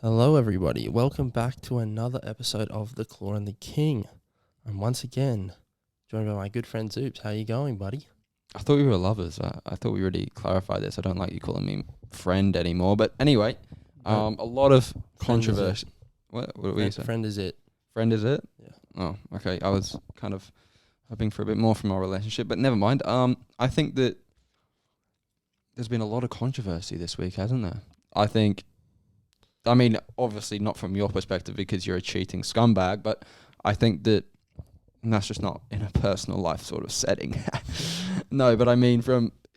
Hello, everybody. Welcome back to another episode of The Claw and the King. I'm once again joined by my good friend Zoops. How you going, buddy? I thought we were lovers. I thought we already clarified this. I don't like you calling me friend anymore. But anyway, a lot of controversy. What were you saying? Friend is it. Friend is it? Yeah. Oh, okay. I was kind of hoping for a bit more from our relationship, but never mind. I think that there's been a lot of controversy this week, hasn't there? I mean, obviously not from your perspective because you're a cheating scumbag, but I think that and that's just not in a personal life sort of setting. No, but I mean,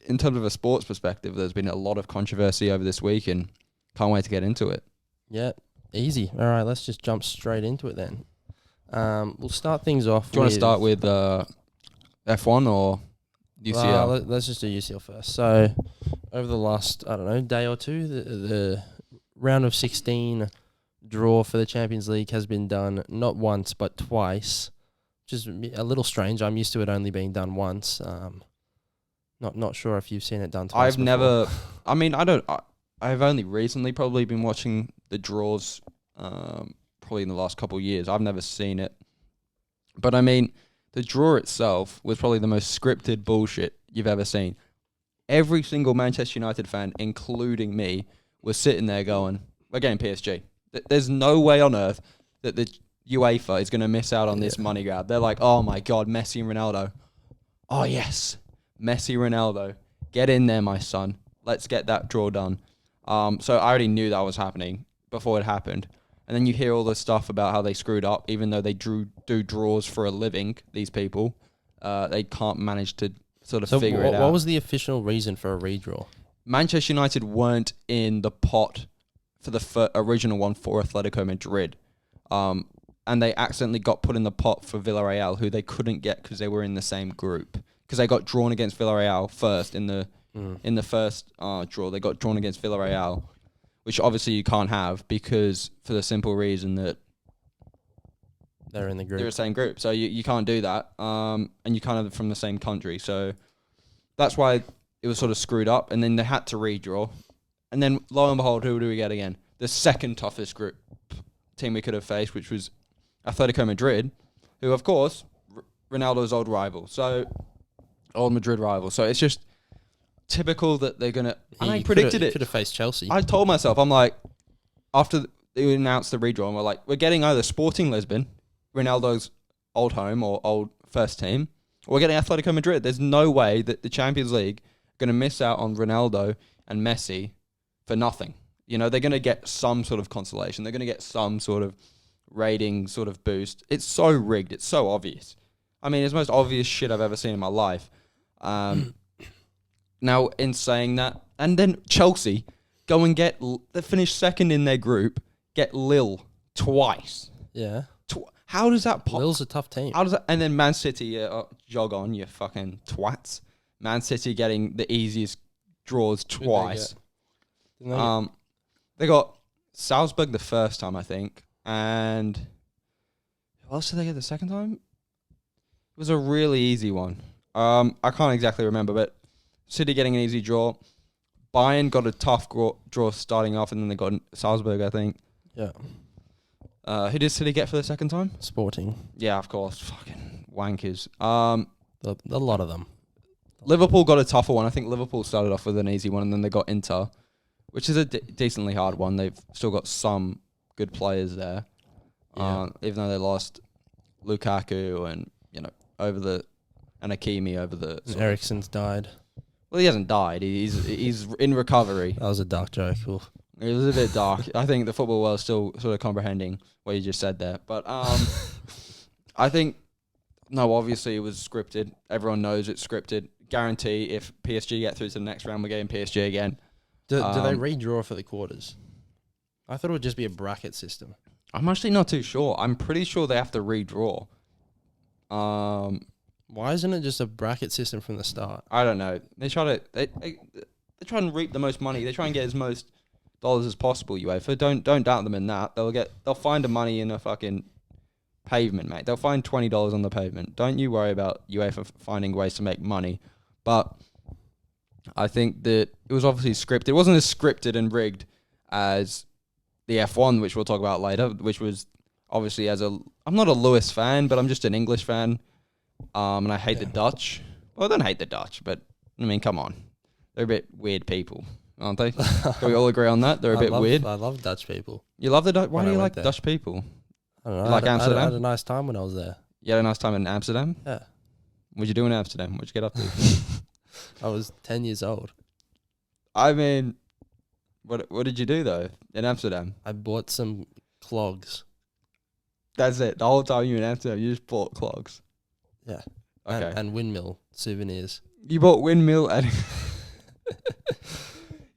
in terms of a sports perspective, there's been a lot of controversy over this week, and can't wait to get into it. Yeah, easy. All right, let's just jump straight into it then. We'll start things off. Do you want to start with F1 or UCL? Let's just do UCL first. So, over the last, day or two, the round of 16 draw for the Champions League has been done not once but twice, which is a little strange. I'm used to it only being done once. Not sure if you've seen it done twice. I've only recently probably been watching the draws, probably in the last couple of years. I've never seen it. But I mean, the draw itself was probably the most scripted bullshit you've ever seen. Every single Manchester United fan, including me, was sitting there going, we're getting PSG. There's no way on earth that the UEFA is going to miss out on this money grab. They're like, oh my God, Messi and Ronaldo. Oh yes, Messi, Ronaldo. Get in there, my son. Let's get that draw done. So I already knew that was happening before it happened. And then you hear all this stuff about how they screwed up, even though they do draws for a living, these people. They can't manage to sort of figure it out. What was the official reason for a redraw? Manchester United weren't in the pot for the original one for Atletico Madrid. And they accidentally got put in the pot for Villarreal, who they couldn't get because they were in the same group. Because they got drawn against Villarreal first in the first draw. They got drawn against Villarreal, which obviously you can't have because for the simple reason that they're in the group. They're the same group, so you can't do that. And you can't have them from the same country. So that's why it was sort of screwed up. And then they had to redraw. And then lo and behold, who do we get again? The second toughest group team we could have faced, which was Atletico Madrid, who, of course, Ronaldo's old Madrid rival. So it's just typical that they're going to... And I predicted it. Could have faced Chelsea. I told myself, I'm like, after they announced the redraw, and we're like, we're getting either Sporting Lisbon, Ronaldo's old home or old first team, or we're getting Atletico Madrid. There's no way that the Champions League are going to miss out on Ronaldo and Messi for nothing. You know, they're going to get some sort of consolation. They're going to get some sort of rating sort of boost. It's so rigged. It's so obvious. I mean, it's the most obvious shit I've ever seen in my life. Now, in saying that, and then Chelsea go and they finish second in their group, get Lille twice. Yeah. How does that pop? Lille's a tough team. How does that? And then Man City, jog on, you fucking twats. Man City getting the easiest draws twice. They got Salzburg the first time, I think, and who else did they get the second time? It was a really easy one. I can't exactly remember, but City getting an easy draw. Bayern got a tough draw starting off, and then they got Salzburg, I think. Yeah. Who did City get for the second time? Sporting. Yeah, of course. Fucking wankers. A lot of them. Liverpool got a tougher one. I think Liverpool started off with an easy one, and then they got Inter, which is a decently hard one. They've still got some good players there, even though they lost Lukaku and and Hakimi over the. Eriksen's died. Well, he hasn't died. He's in recovery. That was a dark joke. Ooh. It was a bit dark. I think the football world's still sort of comprehending what you just said there. But I think, no, obviously it was scripted. Everyone knows it's scripted. Guarantee if PSG get through to the next round, we're getting PSG again. Do they redraw for the quarters? I thought it would just be a bracket system. I'm actually not too sure. I'm pretty sure they have to redraw. Why isn't it just a bracket system from the start? I don't know. They try and reap the most money. They try and get as most dollars as possible, UEFA. Don't doubt them in that. They'll find the money in a fucking pavement, mate. They'll find $20 on the pavement. Don't you worry about UEFA finding ways to make money. But I think that it was obviously scripted. It wasn't as scripted and rigged as the F1, which we'll talk about later, which was obviously I'm not a Lewis fan, but I'm just an English fan. And I hate the Dutch. Well, I don't hate the Dutch, but I mean, come on. They're a bit weird people, aren't they? Can we all agree on that? They're a bit weird. I love Dutch people. You love the Dutch? Why do you like Dutch people? I don't know. You like Amsterdam? I had a nice time when I was there. You had a nice time in Amsterdam? Yeah. What'd you do in Amsterdam? What'd you get up to? I was 10 years old. I mean, what did you do, though, in Amsterdam? I bought some clogs. That's it. The whole time you were in Amsterdam, you just bought clogs. Yeah. Okay. And windmill souvenirs. You bought windmill and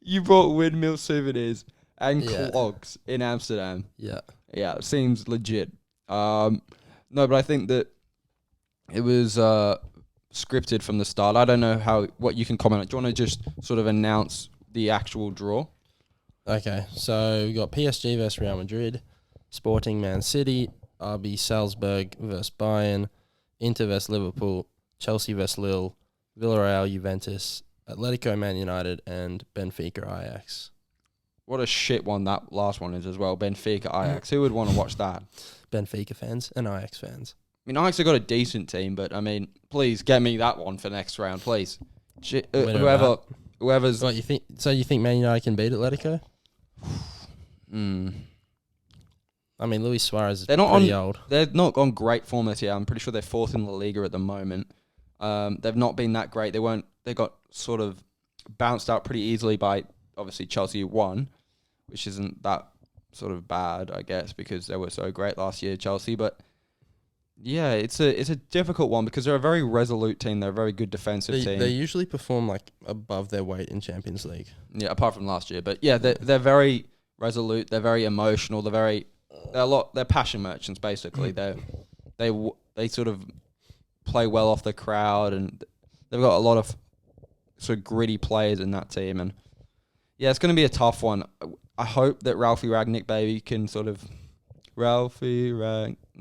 you bought windmill souvenirs and clogs in Amsterdam. Yeah. Yeah, it seems legit. No, but I think that it was scripted from the start. I don't know what you can comment on. Do you want to just sort of announce the actual draw? Okay, so we got PSG versus Real Madrid, Sporting Man City, RB Salzburg versus Bayern, Inter versus Liverpool, Chelsea versus Lille, Villarreal Juventus, Atletico Man United, and Benfica Ajax. What a shit one that last one is as well. Benfica Ajax. Who would want to watch that? Benfica fans and Ajax fans. I mean, Ajax have got a decent team, but I mean, please get me that one for next round, please. Whoever's. What you think? So you think Man United can beat Atletico? I mean, Luis Suarez is pretty old. They're not on great form this year. I'm pretty sure they're fourth in La Liga at the moment. They've not been that great. They got sort of bounced out pretty easily by obviously Chelsea, who won, which isn't that sort of bad, I guess, because they were so great last year, Chelsea. But yeah, it's a difficult one because they're a very resolute team. They're a very good defensive team. They usually perform like above their weight in Champions League. Yeah, apart from last year. But yeah, they're very resolute. They're very emotional. They're passion merchants basically. They sort of play well off the crowd, and they've got a lot of sort of gritty players in that team. And yeah, it's going to be a tough one. I hope that Ralphie Ragnick baby can sort of No,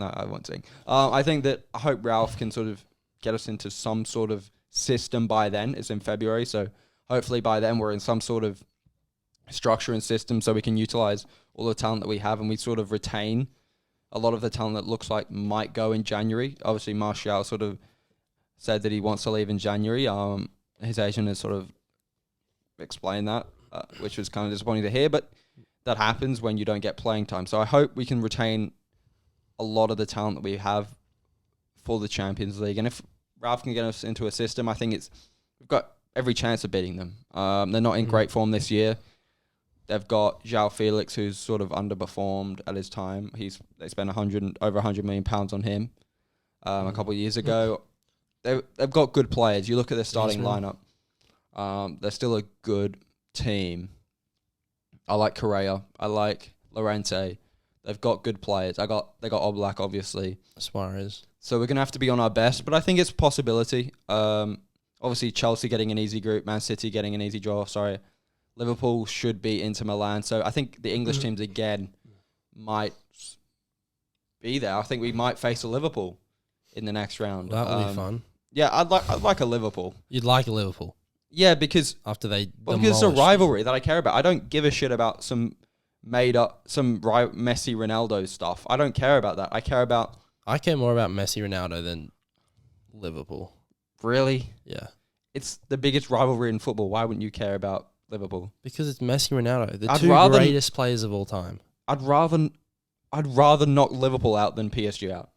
I won't sing. I hope Ralph can sort of get us into some sort of system by then. It's in February, so hopefully by then we're in some sort of structure and system so we can utilize all the talent that we have and we sort of retain a lot of the talent that looks like might go in January. Obviously, Martial sort of said that he wants to leave in January. His agent has sort of explained that, which was kind of disappointing to hear, but that happens when you don't get playing time. So I hope we can retain a lot of the talent that we have for the Champions League. And if Ralph can get us into a system, I think we've got every chance of beating them. They're not in great form this year. They've got João Felix, who's sort of underperformed at his time. They spent over £100 million on him a couple of years ago. They've got good players. You look at their starting lineup. They're still a good team. I like Correa. I like Llorente. They've got good players. They got Oblak, obviously. Suarez. So we're going to have to be on our best, but I think it's a possibility. Obviously, Chelsea getting an easy group. Man City getting an easy draw. Sorry. Liverpool should beat Inter Milan. So I think the English teams, again, might be there. I think we might face a Liverpool in the next round. That would be fun. Yeah, I'd like a Liverpool. You'd like a Liverpool? Yeah, because it's a rivalry that I care about. I don't give a shit about some Messi Ronaldo stuff. I don't care about that. I care more about Messi Ronaldo than Liverpool. Really? Yeah. It's the biggest rivalry in football. Why wouldn't you care about Liverpool? Because it's Messi Ronaldo, the two greatest players of all time. I'd rather knock Liverpool out than PSG out.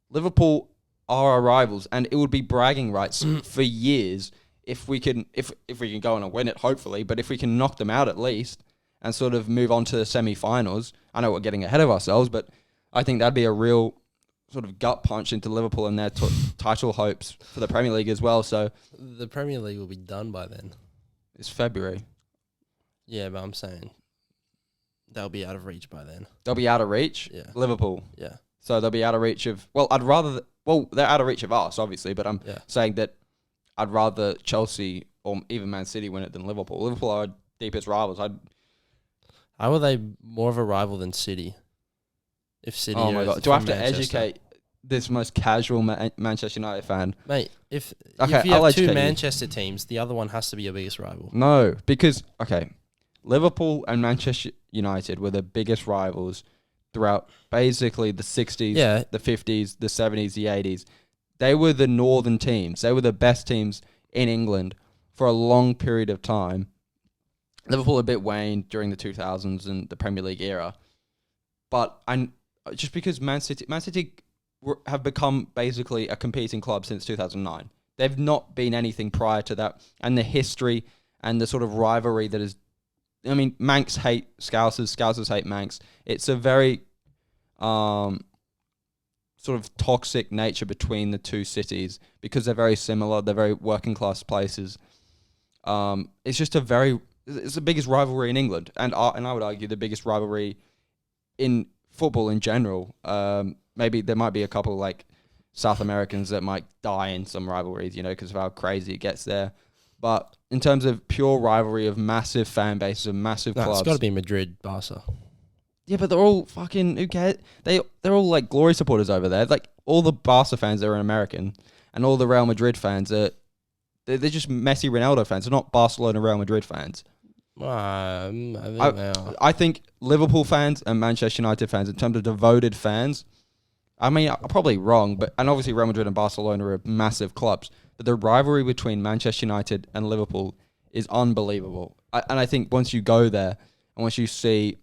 Liverpool are our rivals, and it would be bragging rights for years if we can go on and win it, hopefully, but if we can knock them out at least and sort of move on to the semi-finals. I know we're getting ahead of ourselves, but I think that'd be a real sort of gut punch into Liverpool and their title hopes for the Premier League as well. So the Premier League will be done by then. It's February. Yeah, but I'm saying they'll be out of reach by then. They'll be out of reach? Yeah. Liverpool? Yeah. So they'll be out of reach of... Well, they're out of reach of us, obviously, but I'm saying that I'd rather Chelsea or even Man City win it than Liverpool. Liverpool are our deepest rivals. How are they more of a rival than City? If City... Oh my God. Do I have to educate this most casual Manchester United fan? Mate, if you have two Manchester teams, the other one has to be your biggest rival. No, because... Okay, Liverpool and Manchester United were the biggest rivals throughout basically the 60s, Yeah. the 50s, the 70s, the 80s. They were the northern teams. They were the best teams in England for a long period of time. Liverpool a bit waned during the 2000s and the Premier League era. But just because Man City have become basically a competing club since 2009. They've not been anything prior to that. And the history and the sort of rivalry that is... I mean, Manx hate Scousers. Scousers hate Manx. It's a very sort of toxic nature between the two cities because they're very similar. They're very working class places. It's just it's the biggest rivalry in England, and I would argue the biggest rivalry in football in general. Maybe there might be a couple like South Americans that might die in some rivalries, because of how crazy it gets there. But in terms of pure rivalry of massive fan bases and massive clubs, it's got to be Madrid, Barca. Yeah, but they're all fucking... Who cares? They're all like glory supporters over there. Like all the Barca fans are American, and all the Real Madrid fans they're just Messi, Ronaldo fans. They're not Barcelona, Real Madrid fans. I think Liverpool fans and Manchester United fans, in terms of devoted fans, I mean, I'm probably wrong, and obviously Real Madrid and Barcelona are massive clubs, but the rivalry between Manchester United and Liverpool is unbelievable. And I think once you go there, and once you see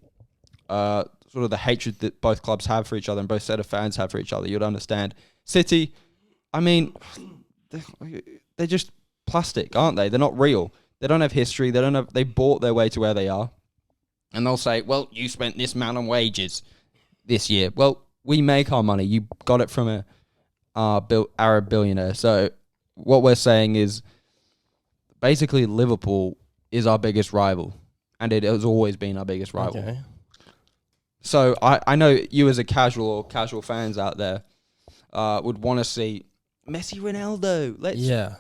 sort of the hatred that both clubs have for each other and both set of fans have for each other, you'd understand. City, I mean, they're just plastic, aren't they? They're not real. They don't have history. They bought their way to where they are. And they'll say, well, you spent this amount on wages this year. Well, we make our money. You got it from a Arab billionaire. So what we're saying is basically Liverpool is our biggest rival. And it has always been our biggest rival. Okay. So I know you as a casual fans out there would want to see Messi, Ronaldo. Yeah.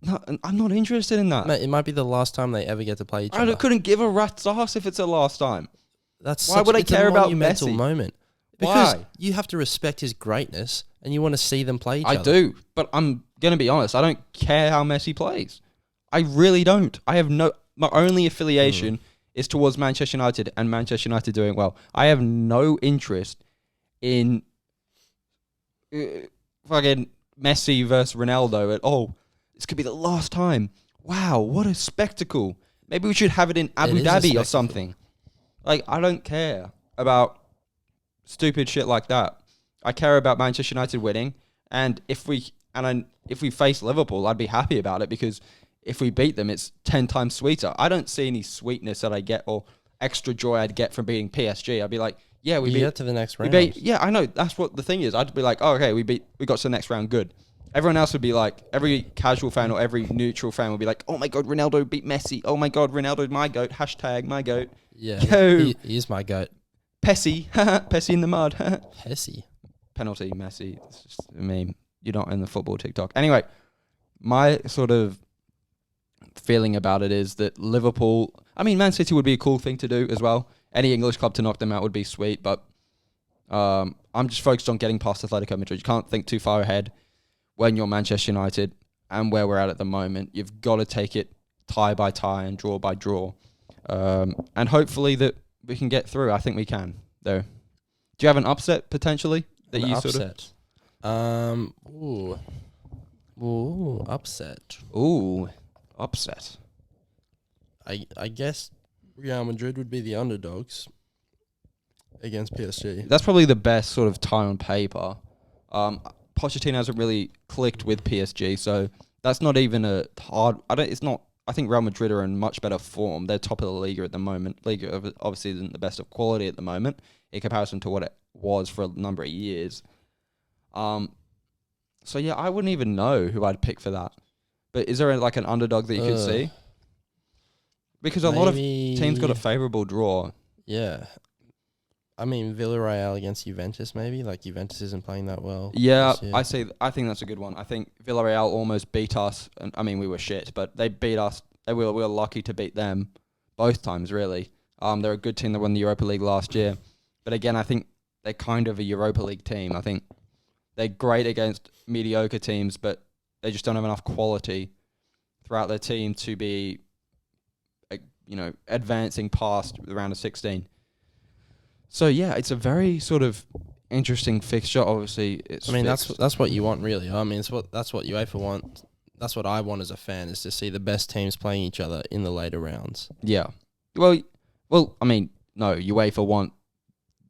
No, I'm not interested in that. Mate, it might be the last time they ever get to play each other. I couldn't give a rat's ass if it's the last time. Why would I care about Messi? Messi? Moment. Because Why? you have to respect his greatness and you want to see them play each other. I do, but I'm going to be honest. I don't care how Messi plays. I really don't. My only affiliation is towards Manchester United and Manchester United doing well. I have no interest in fucking Messi versus Ronaldo at all. This could be the last time. Wow, what a spectacle. Maybe we should have it in Abu Dhabi or something. Like, I don't care about stupid shit like that. I care about Manchester United winning, and if we face Liverpool, I'd be happy about it because if we beat them, it's 10 times sweeter. I don't see any sweetness that I get or extra joy I'd get from beating PSG. I'd be like, yeah, we get to the next round. Yeah, I know. That's what the thing is. I'd be like, oh, okay, we got to the next round, good. Everyone else would be like, every casual fan or every neutral fan would be like, oh my God, Ronaldo beat Messi. Oh my God, Ronaldo's my GOAT. Hashtag my GOAT. Yeah, Yo. He is my GOAT. Pessy. Pessy in the mud. Pessy. Penalty, Messi. It's just a meme. You're not in the football TikTok. Anyway, my sort of feeling about it is that Liverpool... I mean, Man City would be a cool thing to do as well. Any English club to knock them out would be sweet, but I'm just focused on getting past Atletico Madrid. You can't think too far ahead when you're Manchester United and where we're at the moment. You've got to take it tie by tie and draw by draw. And hopefully that we can get through. I think we can, though. Do you have an upset potentially that you upset? Ooh, upset. Ooh, upset. I guess Real Madrid would be the underdogs against PSG. That's probably the best sort of tie on paper. Pochettino hasn't really clicked with PSG, so that's not even a hard. I think Real Madrid are in much better form. They're top of the Liga at the moment. Liga obviously isn't the best of quality at the moment in comparison to what it was for a number of years. So yeah, I wouldn't even know who I'd pick for that. But is there like an underdog that you could see? Because a lot of teams got a favourable draw. Yeah. I mean, Villarreal against Juventus, maybe. Like, Juventus isn't playing that well. Yeah, I think that's a good one. I think Villarreal almost beat us. And I mean, we were shit, but they beat us. We were lucky to beat them both times, really. They're a good team that won the Europa League last year. But again, I think they're kind of a Europa League team. I think they're great against mediocre teams, but they just don't have enough quality throughout their team to be advancing past the round of 16. So yeah, it's a very sort of interesting fixture. Obviously, it's. I mean, fixed. that's what you want, really. I mean, that's what UEFA want. That's what I want as a fan, is to see the best teams playing each other in the later rounds. Yeah. Well. I mean, no. UEFA want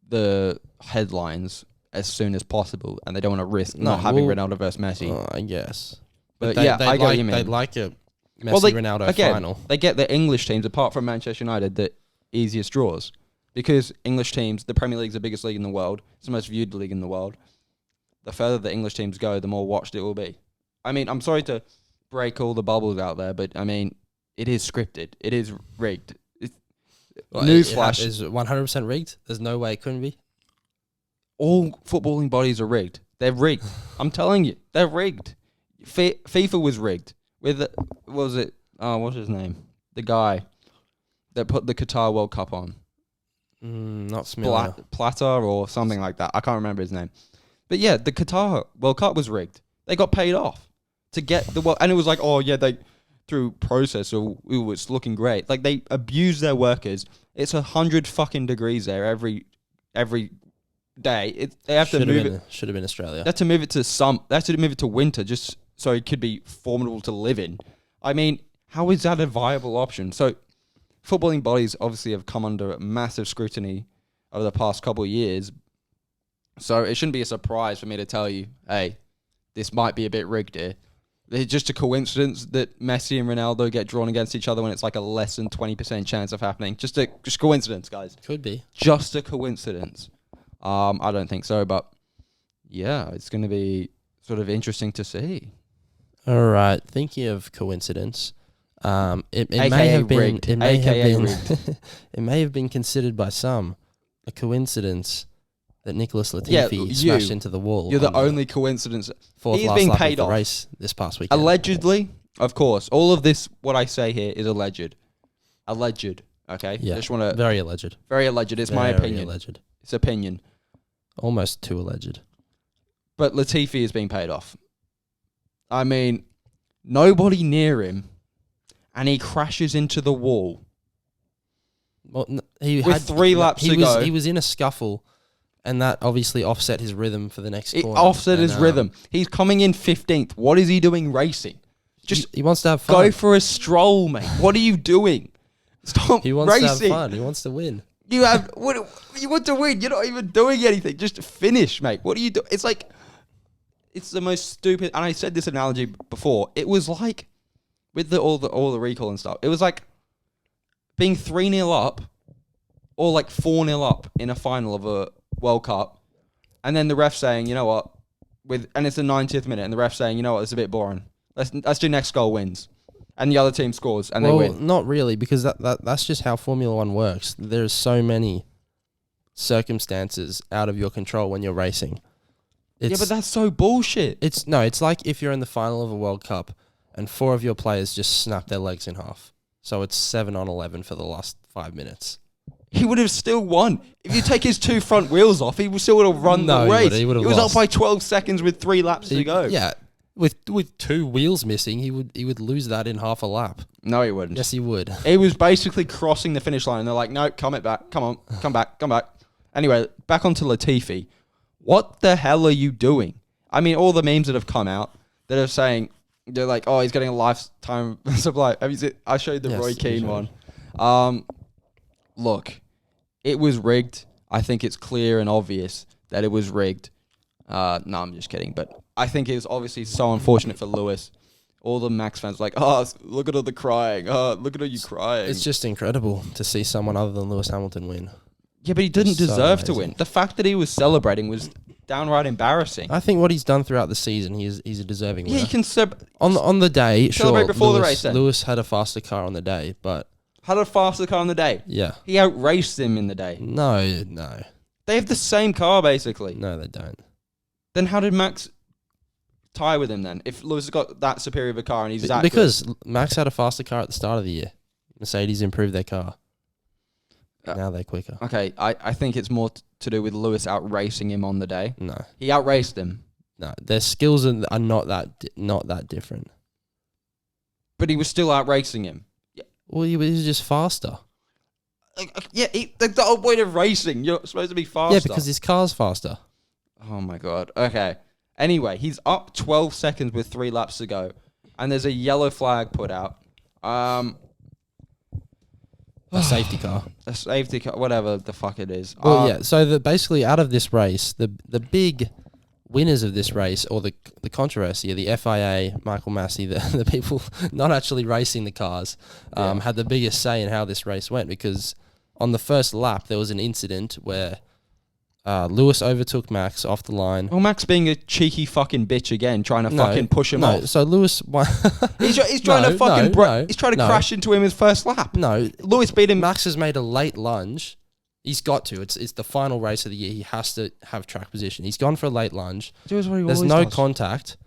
the headlines as soon as possible, and they don't want to risk not having Ronaldo versus Messi. I guess. But I get what you mean. They'd like a Messi-Ronaldo final. They get the English teams, apart from Manchester United, the easiest draws. Because English teams, the Premier League's the biggest league in the world. It's the most viewed league in the world. The further the English teams go, the more watched it will be. I mean, I'm sorry to break all the bubbles out there, but I mean, it is scripted. It is rigged. Newsflash. Is 100% rigged? There's no way it couldn't be? All footballing bodies are rigged. They're rigged. I'm telling you, they're rigged. FIFA was rigged. What's his name? The guy that put the Qatar World Cup on. Not familiar. Platter or something like that. I can't remember his name. But yeah, the Qatar World Cup was rigged. They got paid off to get the world, and it was like, oh yeah, they through process, so it's looking great. Like, they abuse their workers. It's 100 fucking degrees there every day. They have to move it. Should have been Australia. They have to move it to They have to move it to winter just so it could be formidable to live in. I mean, how is that a viable option? So, footballing bodies obviously have come under massive scrutiny over the past couple of years. So it shouldn't be a surprise for me to tell you, hey, this might be a bit rigged here. It's just a coincidence that Messi and Ronaldo get drawn against each other when it's like a less than 20% chance of happening. Just coincidence, guys. Could be. Just a coincidence. I don't think so, but yeah, it's going to be sort of interesting to see. All right. Thinking of coincidence, it AKA may have been rigged. it may have AKA been rigged. it may have been considered by some a coincidence that Nicholas Latifi smashed into the wall. You're the only coincidence. Fourth He's last being lap paid of off. the race this past weekend. Allegedly, of course. All of this, what I say here, is alleged. Alleged. Okay. Yeah. I just want to. Very alleged. Very alleged. It's my opinion. Alleged. It's opinion. Almost too alleged. But Latifi is being paid off. I mean, nobody near him, and he crashes into the wall. Well, he With had 3 laps to go. He was in a scuffle, and that obviously offset his rhythm for the next It corner. offset his rhythm. He's coming in 15th. What is he doing racing? Just he wants to have fun. go for a stroll, mate. What are you doing? Stop He wants racing. to have fun. He wants to win. You want to win. You're not even doing anything. Just finish, mate. What are you doing? It's like, it's the most stupid. And I said this analogy before. It was like, with all the recall and stuff. It was like being 3-0 up, or like 4-0 up in a final of a World Cup, and then the ref saying, you know what, and it's the 90th minute, and the ref saying, you know what, it's a bit boring. Let's do next goal wins. And the other team scores, and they win. Not really, because that's just how Formula One works. There's so many circumstances out of your control when you're racing. Yeah, but that's so bullshit. It's like if you're in the final of a World Cup and 4 of your players just snap their legs in half. So it's 7-on-11 for the last 5 minutes. He would have still won. If you take his 2 front wheels off, he still would have run the race. He would have was lost. up by 12 seconds with 3 laps to go. Yeah. With 2 wheels missing, he would lose that in half a lap. No, he wouldn't. Yes, he would. He was basically crossing the finish line, and they're like, no, come back. Come on. Come back. Anyway, back onto Latifi. What the hell are you doing? I mean, all the memes that have come out that are saying, they're like, oh, he's getting a lifetime supply. Have you seen? I showed the Roy Keane one. Look, it was rigged. I think it's clear and obvious that it was rigged. No, I'm just kidding. But I think it was obviously so unfortunate for Lewis. All the Max fans were like, oh, look at all the crying. Oh, look at all you crying. It's just incredible to see someone other than Lewis Hamilton win. Yeah, but he didn't deserve to amazing. win. The fact that he was celebrating was downright embarrassing. I think what he's done throughout the season, he's a deserving winner. Yeah, he can on the day, celebrate sure, before the race then. Lewis had a faster car on the day, but had a faster car on the day. yeah. He outraced him in the day. No. They have the same car, basically. No, they don't. Then how did Max tie with him then? If Lewis has got that superior of a car and he's that Because Max had a faster car at the start of the year. Mercedes improved their car. Now they're quicker. Okay, I think it's more to do with Lewis outracing him on the day. No. He outraced him. No, their skills are not that different. But he was still outracing him. Well, he was just faster. Yeah, the whole point of racing, you're supposed to be faster. Yeah, because his car's faster. Oh my god. Okay. Anyway, he's up 12 seconds with 3 laps to go, and there's a yellow flag put out. A safety car. A safety car, whatever the fuck it is. Well, yeah. So basically, out of this race, the big winners of this race, or the controversy, are the FIA, Michael Massey, the people not actually racing the cars, had the biggest say in how this race went, because on the first lap there was an incident where Lewis overtook Max off the line. Well, Max being a cheeky fucking bitch again, trying to fucking push him off. So Lewis won. He's trying to fucking he's trying to crash into him his first lap. No, Lewis beat him. Max has made a late lunge. He's got to. It's the final race of the year. He has to have track position. He's gone for a late lunge. There's no contact.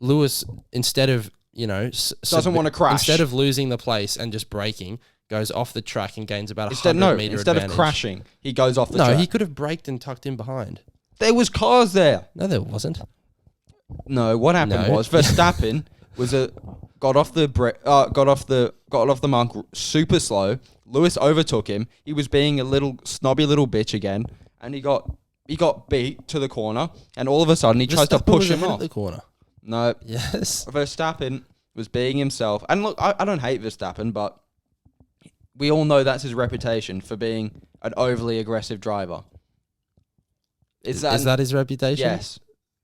Lewis, instead of doesn't want to crash. Instead of losing the place and just braking, goes off the track and gains about 100 meter instead advantage. of crashing, he goes off the track. No, he could have braked and tucked in behind. There was cars there. No, there wasn't. No, what happened was Verstappen got off the mark super slow. Lewis overtook him. He was being a little snobby little bitch again, and he got beat to the corner. And all of a sudden, he tries to push him off the corner. No, yes, Verstappen was being himself. And look, I don't hate Verstappen, but we all know that's his reputation for being an overly aggressive driver. Is that his reputation? Yes.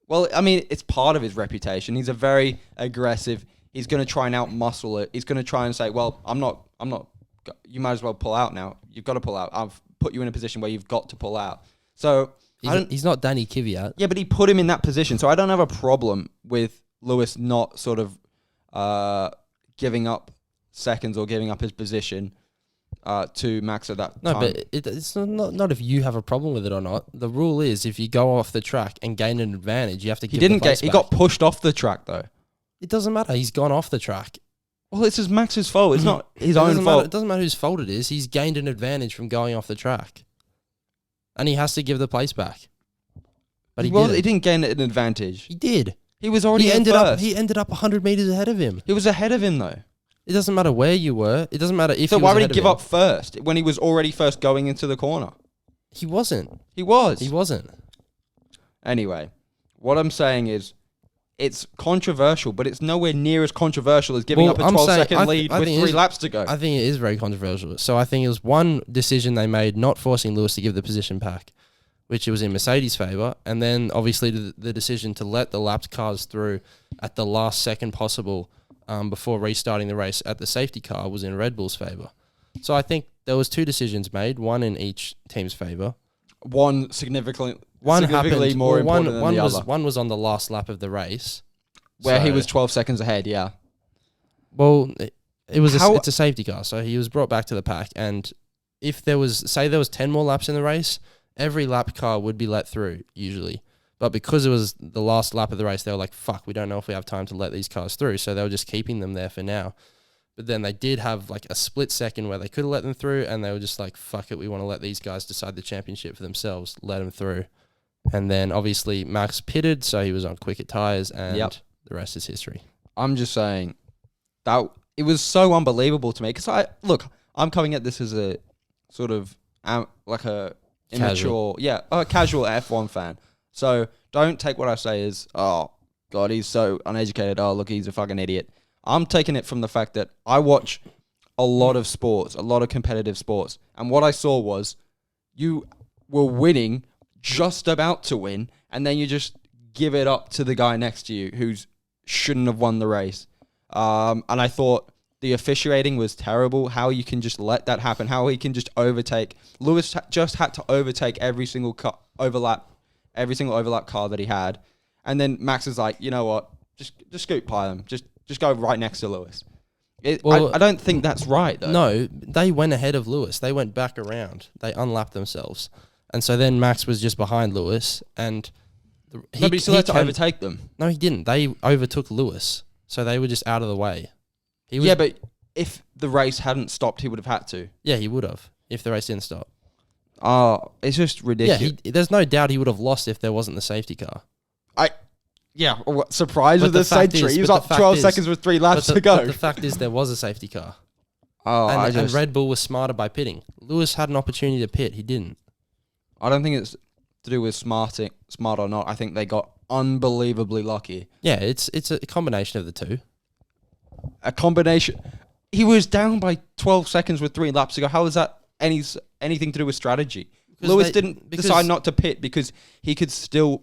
Well, I mean, it's part of his reputation. He's a very aggressive. He's going to try and outmuscle it. He's going to try and say, "Well, I'm not. You might as well pull out now. You've got to pull out. I've put you in a position where you've got to pull out." So he's not Danny Kvyat. Yeah, but he put him in that position. So I don't have a problem with Lewis not sort of giving up seconds or giving up his position to Max at that time. No, but it's not if you have a problem with it or not. The rule is if you go off the track and gain an advantage, you have to give the place back. He got pushed off the track though. It doesn't matter. He's gone off the track. Well, this is Max's fault. It's not his own fault. It doesn't matter whose fault it is. He's gained an advantage from going off the track. And he has to give the place back. But he didn't gain an advantage. He did. He was already He ended first. up 100 meters ahead of him. He was ahead of him though. It doesn't matter where you were. It doesn't matter if So why would he give up first when he was already first going into the corner? He wasn't. He was. He wasn't. Anyway, what I'm saying is it's controversial, but it's nowhere near as controversial as giving up a 12-second lead with 3 laps to go. I think it is very controversial. So I think it was one decision they made not forcing Lewis to give the position back, which it was in Mercedes' favour, and then obviously the decision to let the lapped cars through at the last second possible before restarting the race at the safety car was in Red Bull's favour. So I think there was 2 decisions made, one in each team's favour. One significantly happened, more important than the other. One was on the last lap of the race. Where he was 12 seconds ahead, yeah. Well, it's a safety car, so he was brought back to the pack, and if there was 10 more laps in the race, every lap car would be let through, usually. But because it was the last lap of the race, they were like, fuck, we don't know if we have time to let these cars through, so they were just keeping them there for now. But then they did have like a split second where they could have let them through, and they were just like, fuck it, we want to let these guys decide the championship for themselves, let them through. And then obviously Max pitted, so he was on quicker tyres, and the rest is history. I'm just saying that it was so unbelievable to me, because I'm coming at this as a sort of like a immature, casual F1 fan. So don't take what I say as, oh God, he's so uneducated. Oh, look, he's a fucking idiot. I'm taking it from the fact that I watch a lot of sports, a lot of competitive sports. And what I saw was you were winning, just about to win, and then you just give it up to the guy next to you who shouldn't have won the race. And I thought the officiating was terrible. How you can just let that happen. How he can just overtake. Lewis just had to overtake every single overlap car that he had. And then Max is like, you know what? Just scoot by them. Just go right next to Lewis. I don't think that's right, though. No, they went ahead of Lewis. They went back around. They unlapped themselves. And so then Max was just behind Lewis. And but he still had to overtake them. No, he didn't. They overtook Lewis. So they were just out of the way. But if the race hadn't stopped, he would have had to. Yeah, he would have, if the race didn't stop. Oh, it's just ridiculous. Yeah, there's no doubt he would have lost if there wasn't the safety car. Surprise with the safety car. He was up 12 seconds with 3 laps to go. But the fact is there was a safety car. Oh, and Red Bull was smarter by pitting. Lewis had an opportunity to pit. He didn't. I don't think it's to do with smart or not. I think they got unbelievably lucky. Yeah, it's a combination of the two. A combination. He was down by 12 seconds with 3 laps to go. How is that anything to do with strategy? Lewis didn't decide not to pit because he could still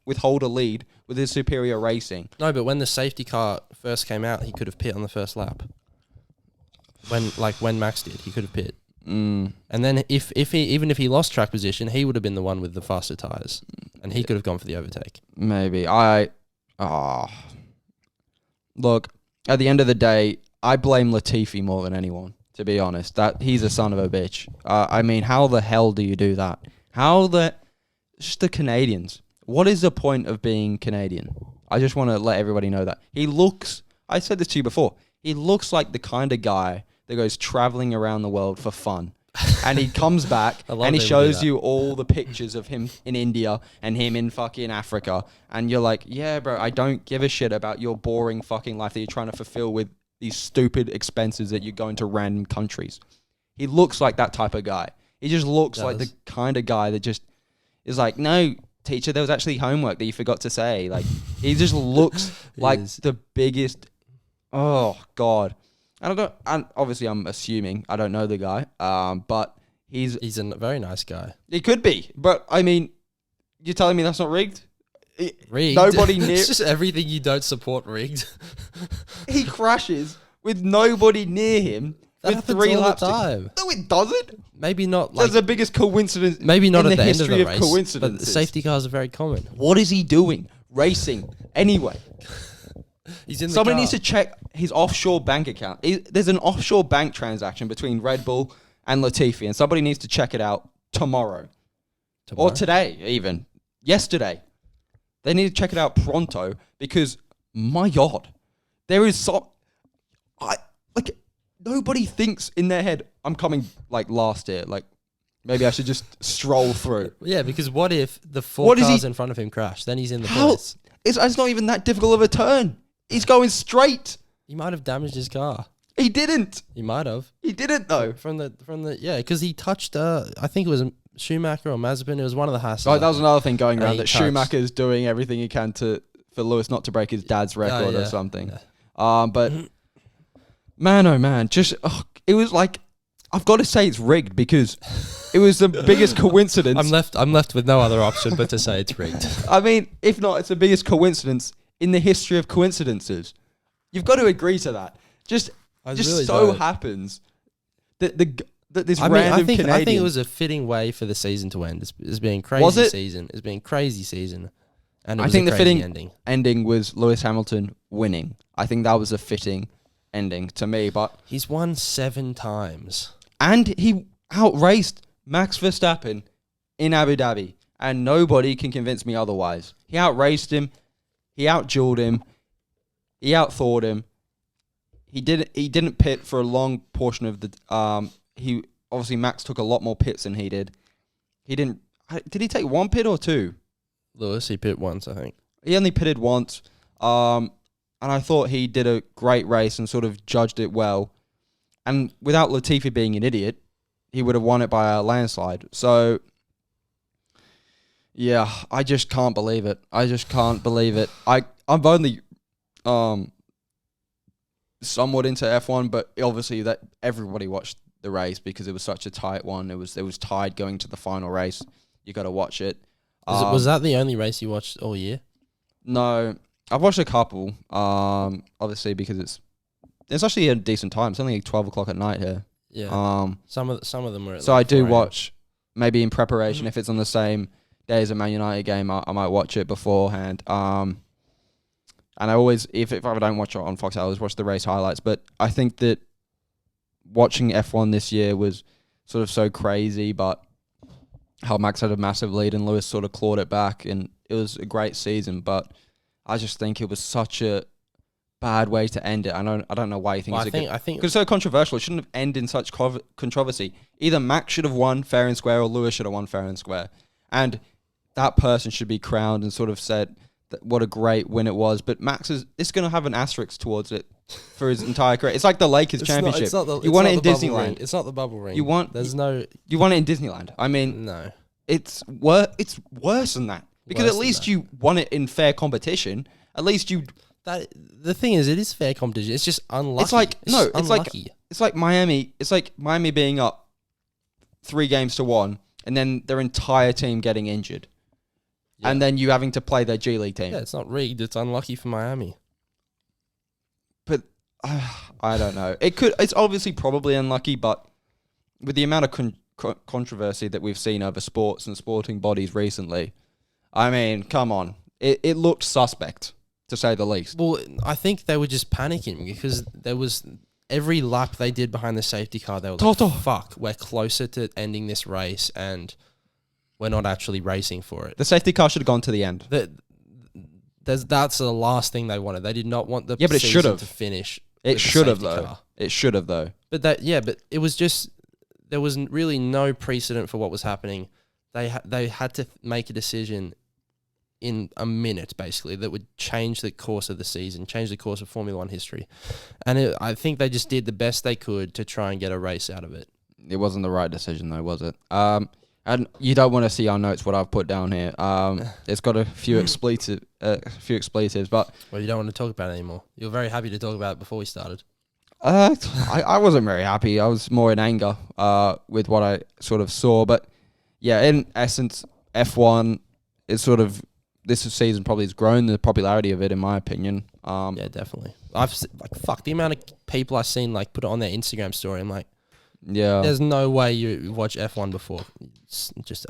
withhold a lead with his superior racing. No, but when the safety car first came out, he could have pit on the first lap. When Max did, he could have pit. And then if he lost track position, he would have been the one with the faster tires, and he could have gone for the overtake. Maybe. Look, at the end of the day, I blame Latifi more than anyone, to be honest. That he's a son of a bitch. I mean, how the hell do you do that? Just the Canadians. What is the point of being Canadian? I just want to let everybody know that. I said this to you before, he looks like the kind of guy that goes traveling around the world for fun. And he comes back and he shows you all the pictures of him in India and him in fucking Africa. And you're like, yeah, bro, I don't give a shit about your boring fucking life that you're trying to fulfill with these stupid expenses that you go into random countries. He looks like that type of guy. He just looks like the kind of guy that just is like, no, teacher, there was actually homework that you forgot to say. Like, he just looks like the biggest. Oh, God. And obviously I'm assuming, I don't know the guy, but he's a very nice guy. He could be, but I mean, you're telling me that's not rigged? Rigged? Nobody near. It's just everything you don't support rigged. He crashes with nobody near him with 3 laps. Time. No, it doesn't. Maybe not. That's the biggest coincidence. Maybe not in at the end of the race, race, but the safety cars are very common. What is he doing? Racing anyway. He's in the Somebody car. needs to check his offshore bank account. There's an offshore bank transaction between Red Bull and Latifi, and somebody needs to check it out tomorrow? Or today, even yesterday. They need to check it out pronto because, my God, there is nobody thinks in their head, I'm coming last here. Maybe I should just stroll through. Yeah, because what if the 4 cars in front of him crash? Then he's in the points. It's not even that difficult of a turn. He's going straight. He might have damaged his car. He didn't. He might have. He didn't though. Because he touched. I think it was Schumacher or Mazepin. It was one of the Haas. Right, that was another thing going around, that touched. Schumacher's doing everything he can for Lewis not to break his dad's record or something. Yeah. But man, oh man, it was like, I've got to say it's rigged because it was the biggest coincidence. I'm left with no other option but to say it's rigged. I mean, if not, it's the biggest coincidence in the history of coincidences. You've got to agree to that. Happens that this random Canadian. I think it was a fitting way for the season to end. It's been crazy season. It's been crazy season, and I think the fitting ending was Lewis Hamilton winning. I think that was a fitting ending to me. But he's won 7 times, and he outraced Max Verstappen in Abu Dhabi, and nobody can convince me otherwise. He outraced him. He outdueled him. He outthought him. He didn't pit for a long portion of the. Max took a lot more pits than he did. He didn't. Did he take 1 pit or 2? Lewis, he pit once, I think. He only pitted once. And I thought he did a great race and sort of judged it well. And without Latifi being an idiot, he would have won it by a landslide. So. Yeah, I just can't believe it. I'm only somewhat into F1, but obviously that everybody watched the race because it was such a tight one. It was tied going to the final race. You got to watch it. Was that the only race you watched all year? No, I've watched a couple. Obviously because it's actually a decent time. It's only 12 o'clock at night here. Yeah. Some of them were. So I do watch maybe in preparation if it's on the same day as a Man United game. I might watch it beforehand. And I always, if I don't watch it on Fox, I always watch the race highlights. But I think that watching F1 this year was sort of so crazy, but how Max had a massive lead and Lewis sort of clawed it back, and it was a great season. But I just think it was such a bad way to end it. I don't know why you think I think because it's so controversial. It shouldn't have ended in such controversy. Either Max should have won fair and square, or Lewis should have won fair and square, and that person should be crowned and sort of said that what a great win it was. But Max it's going to have an asterisk towards it for his entire career. It's like the Lakers championship. You want it in Disneyland. It's not the bubble ring. You want it in Disneyland. I mean, no. It's worse than that because at least you won it in fair competition. At least you. The thing is, it is fair competition. It's just unlucky. It's like Miami. It's like Miami being up 3-1, and then their entire team getting injured, and then you having to play their G League team. Yeah, it's not rigged. It's unlucky for Miami. But I don't know. It's obviously probably unlucky, but with the amount of controversy that we've seen over sports and sporting bodies recently, I mean, come on, it looked suspect, to say the least. Well, I think they were just panicking because there was every lap they did behind the safety car, they were like, fuck, we're closer to ending this race and we're not actually racing for it. The safety car should have gone to the end. That's the last thing they wanted. They did not want the but it should have to finish. It should have though. It should have though. But it was just, there was really no precedent for what was happening. They had to make a decision in a minute, basically, that would change the course of the season, change the course of Formula One history. And I think they just did the best they could to try and get a race out of it. It wasn't the right decision, though, was it? And you don't want to see our notes, what I've put down here. It's got a few expletives, but... Well, you don't want to talk about it anymore. You were very happy to talk about it before we started. I wasn't very happy. I was more in anger with what I sort of saw. But, yeah, in essence, F1 is sort of... This season probably has grown the popularity of it, in my opinion. Yeah, definitely. The amount of people I've seen put it on their Instagram story. I'm like, yeah, there's no way you watch F1 before. It's just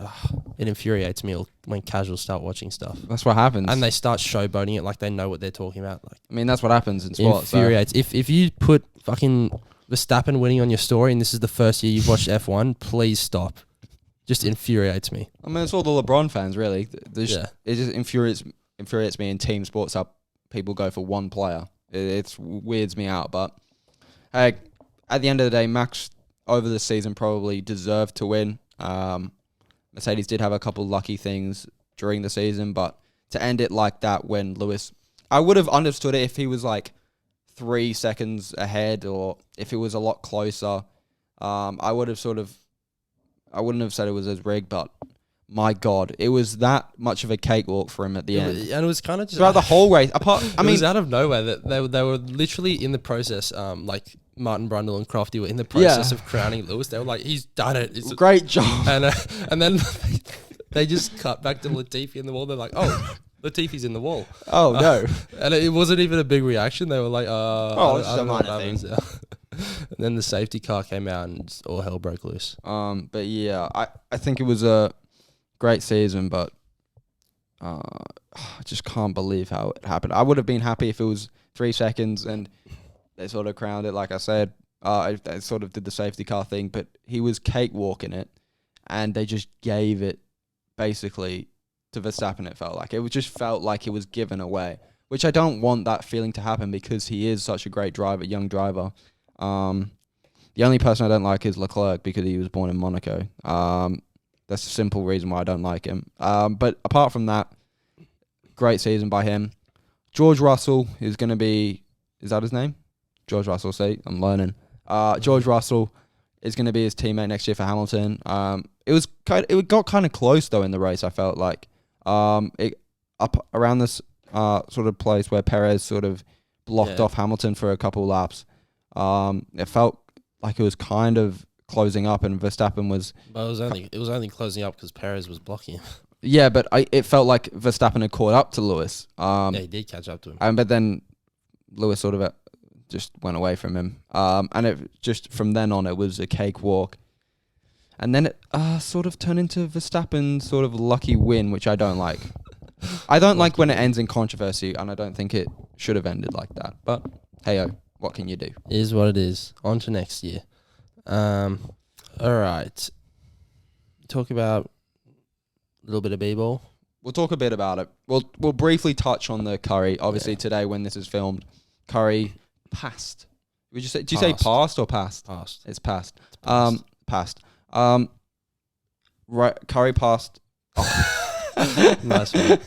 it infuriates me when casuals start watching stuff. That's what happens, and they start showboating it like they know what they're talking about. I mean, that's what happens in sports. Infuriates. So. If you put fucking Verstappen winning on your story, and this is the first year you've watched F1, please stop. Just infuriates me. I mean, it's all the LeBron fans, really. It just infuriates me in team sports how people go for one player. It weirds me out. But hey, at the end of the day, Max over the season probably deserved to win. Mercedes did have a couple lucky things during the season, but to end it like that when Lewis... I would have understood it if he was 3 seconds ahead or if it was a lot closer. I wouldn't have said it was as rigged, but my God, it was that much of a cakewalk for him at the end. And it was kind of just... Throughout the whole race. It was out of nowhere that they were literally in the process, Martin Brundle and Crofty were in the process of crowning Lewis. They were like, he's done it. Great job. And then they just cut back to Latifi in the wall. They're like, oh, Latifi's in the wall. Oh, no. And it wasn't even a big reaction. They were like, it's just a minor thing. And then the safety car came out and all hell broke loose. But yeah, I think it was a great season, but I just can't believe how it happened. I would have been happy if it was 3 seconds and they sort of crowned it, like I said. They sort of did the safety car thing, but he was cakewalking it, and they just gave it basically to Verstappen, it felt like. It just felt like it was given away, which I don't want that feeling to happen because he is such a great driver, young driver. The only person I don't like is Leclerc because he was born in Monaco. That's a simple reason why I don't like him. But apart from that, great season by him. George Russell is going to be... Is that his name? George Russell, see? I'm learning. George Russell is going to be his teammate next year for Hamilton. It got kind of close, though, in the race, I felt like. Up around this sort of place where Perez sort of blocked off Hamilton for a couple laps. It felt like it was kind of closing up, and Verstappen was... But it was only closing up because Perez was blocking him. Yeah, but it felt like Verstappen had caught up to Lewis. Yeah, he did catch up to him. But then Lewis sort of just went away from him. And it just from then on, it was a cakewalk. And then it sort of turned into Verstappen's sort of lucky win, which I don't like. I don't like when it ends in controversy, and I don't think it should have ended like that. But hey-oh, what can you do? It is what it is. On to next year. All right. Talk about a little bit of b-ball. We'll talk a bit about it. We'll briefly touch on the Curry. Obviously, today when this is filmed, Curry passed. Would you say? Do you say passed or passed? Passed. It's passed. Passed. Right. Curry passed. Oh. Nice one.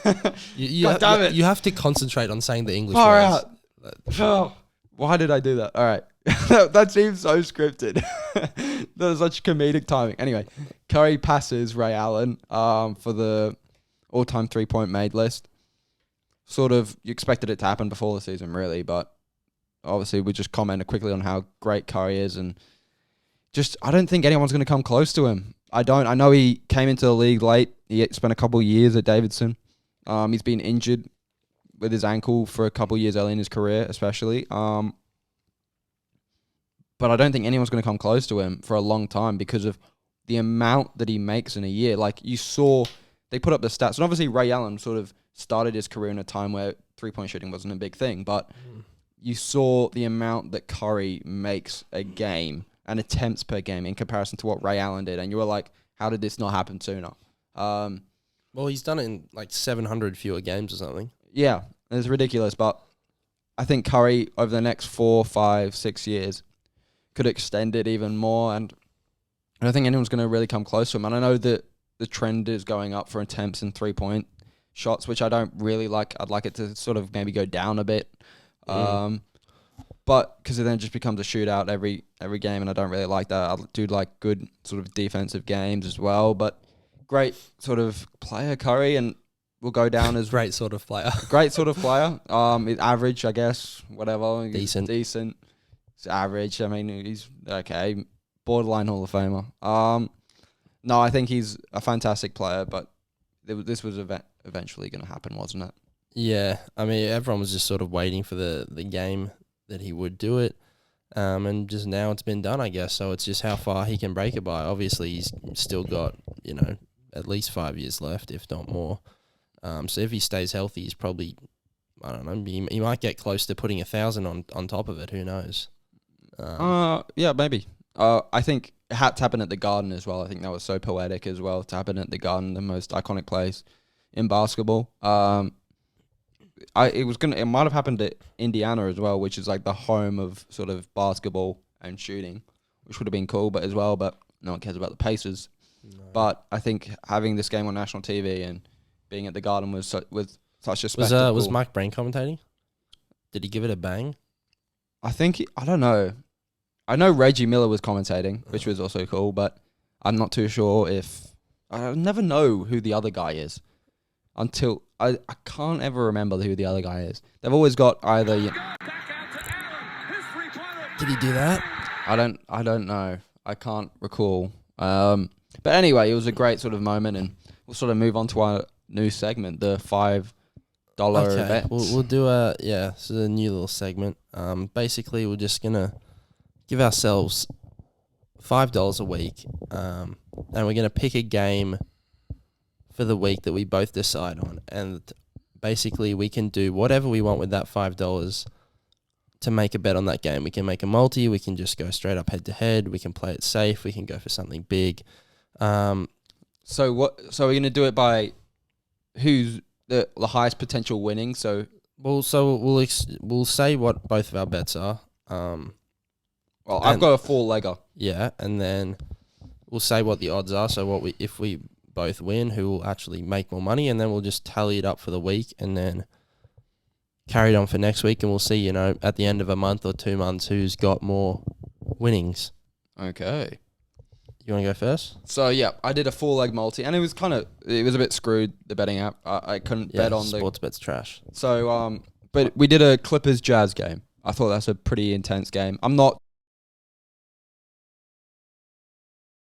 You God damn it! You have to concentrate on saying the English Far words. out. Why did I do that? All right. That seems so scripted. That was such comedic timing. Anyway, Curry passes Ray Allen for the all-time three-point made list. Sort of, you expected it to happen before the season, really, but obviously we just commented quickly on how great Curry is, and just I don't think anyone's going to come close to him. I know he came into the league late. He spent a couple of years at Davidson. He's been injured with his ankle for a couple of years early in his career, especially. But I don't think anyone's going to come close to him for a long time because of the amount that he makes in a year. Like, you saw, they put up the stats, and obviously Ray Allen sort of started his career in a time where three-point shooting wasn't a big thing, but you saw the amount that Curry makes a game and attempts per game in comparison to what Ray Allen did, and you were like, how did this not happen sooner? Well, he's done it in like 700 fewer games or something. Yeah, it's ridiculous, but I think Curry over the next 4, 5, 6 years could extend it even more, and I don't think anyone's going to really come close to him. And I know that the trend is going up for attempts and three-point shots, which I don't really like. I'd like it to sort of maybe go down a bit. But because it then just becomes a shootout every game, and I don't really like that. I do like good sort of defensive games as well, but great sort of player, Curry, and will go down as Great sort of player. great sort of player. Average, I guess, whatever. Decent. It's average. I mean, he's okay. Borderline Hall of Famer. No, I think he's a fantastic player, but this was eventually going to happen, wasn't it? Yeah, I mean, everyone was just sort of waiting for the game that he would do it, and just now it's been done, I guess. So it's just how far he can break it by. Obviously, he's still got, at least 5 years left, if not more. So if he stays healthy, he's probably, I don't know, he might get close to putting 1,000 on top of it. Who knows? Yeah, maybe. I think it had to happen at the Garden as well. I think that was so poetic as well to happen at the Garden, the most iconic place in basketball. It might have happened at Indiana as well, which is like the home of sort of basketball and shooting, which would have been cool, but no one cares about the Pacers. No. But I think having this game on national TV and being at the Garden was such a spectacle. Was Mike Brain commentating? Did he give it a bang? I don't know. I know Reggie Miller was commentating, which was also cool, but I'm not too sure if... I never know who the other guy is until... I can't ever remember who the other guy is. They've always got either... Did he do that? I don't know. I can't recall. But anyway, it was a great sort of moment, and we'll sort of move on to our new segment, the $5 bets. We'll do this is a new little segment. Basically, we're just going to give ourselves $5 a week, and we're going to pick a game for the week that we both decide on, and basically we can do whatever we want with that $5 to make a bet on that game. We can make a multi, we can just go straight up head to head, we can play it safe, we can go for something big. So we're going to do it by who's the highest potential winning. We'll say what both of our bets are. I've got a 4-legger. Yeah, and then we'll say what the odds are. So if we both win, who will actually make more money, and then we'll just tally it up for the week and then carry it on for next week, and we'll see, at the end of a month or 2 months who's got more winnings. Okay. You want to go first? So, yeah, I did a 4-leg multi, and it was a bit screwed, the betting app. I couldn't bet on sports bet's trash. So, but we did a Clippers-Jazz game. I thought that's a pretty intense game. I'm not...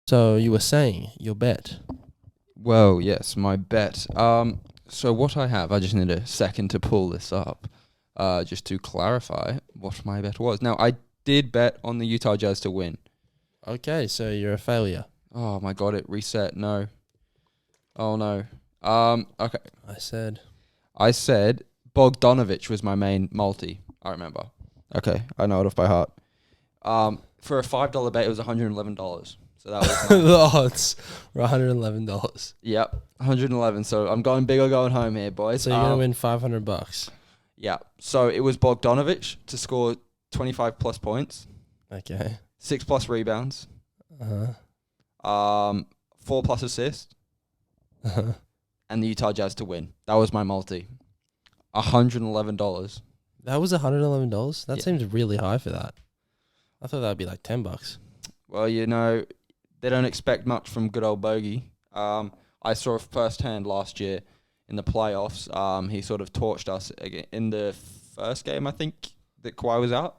So, you were saying your bet. Well, yes, my bet. So what I have, I just need a second to pull this up, just to clarify what my bet was. Now, I did bet on the Utah Jazz to win. Okay, so you're a failure. Oh my God, it reset. No. Oh no. Okay. I said Bogdanovich was my main multi. I remember. Okay, I know it off by heart. For a $5 bet, it was $111. So that was the odds were $111. Yep, 111. So I'm going big or going home here, boys. So you're gonna win $500. Yeah. So it was Bogdanovich to score 25 plus points. Okay. 6 plus rebounds. 4 plus assists. And the Utah Jazz to win. That was my multi. $111. That was $111. That Yeah. seems really high for that. I thought that would be like $10. Well, they don't expect much from good old Bogey. I saw it firsthand last year in the playoffs. He sort of torched us again in the first game, I think, that Kawhi was out.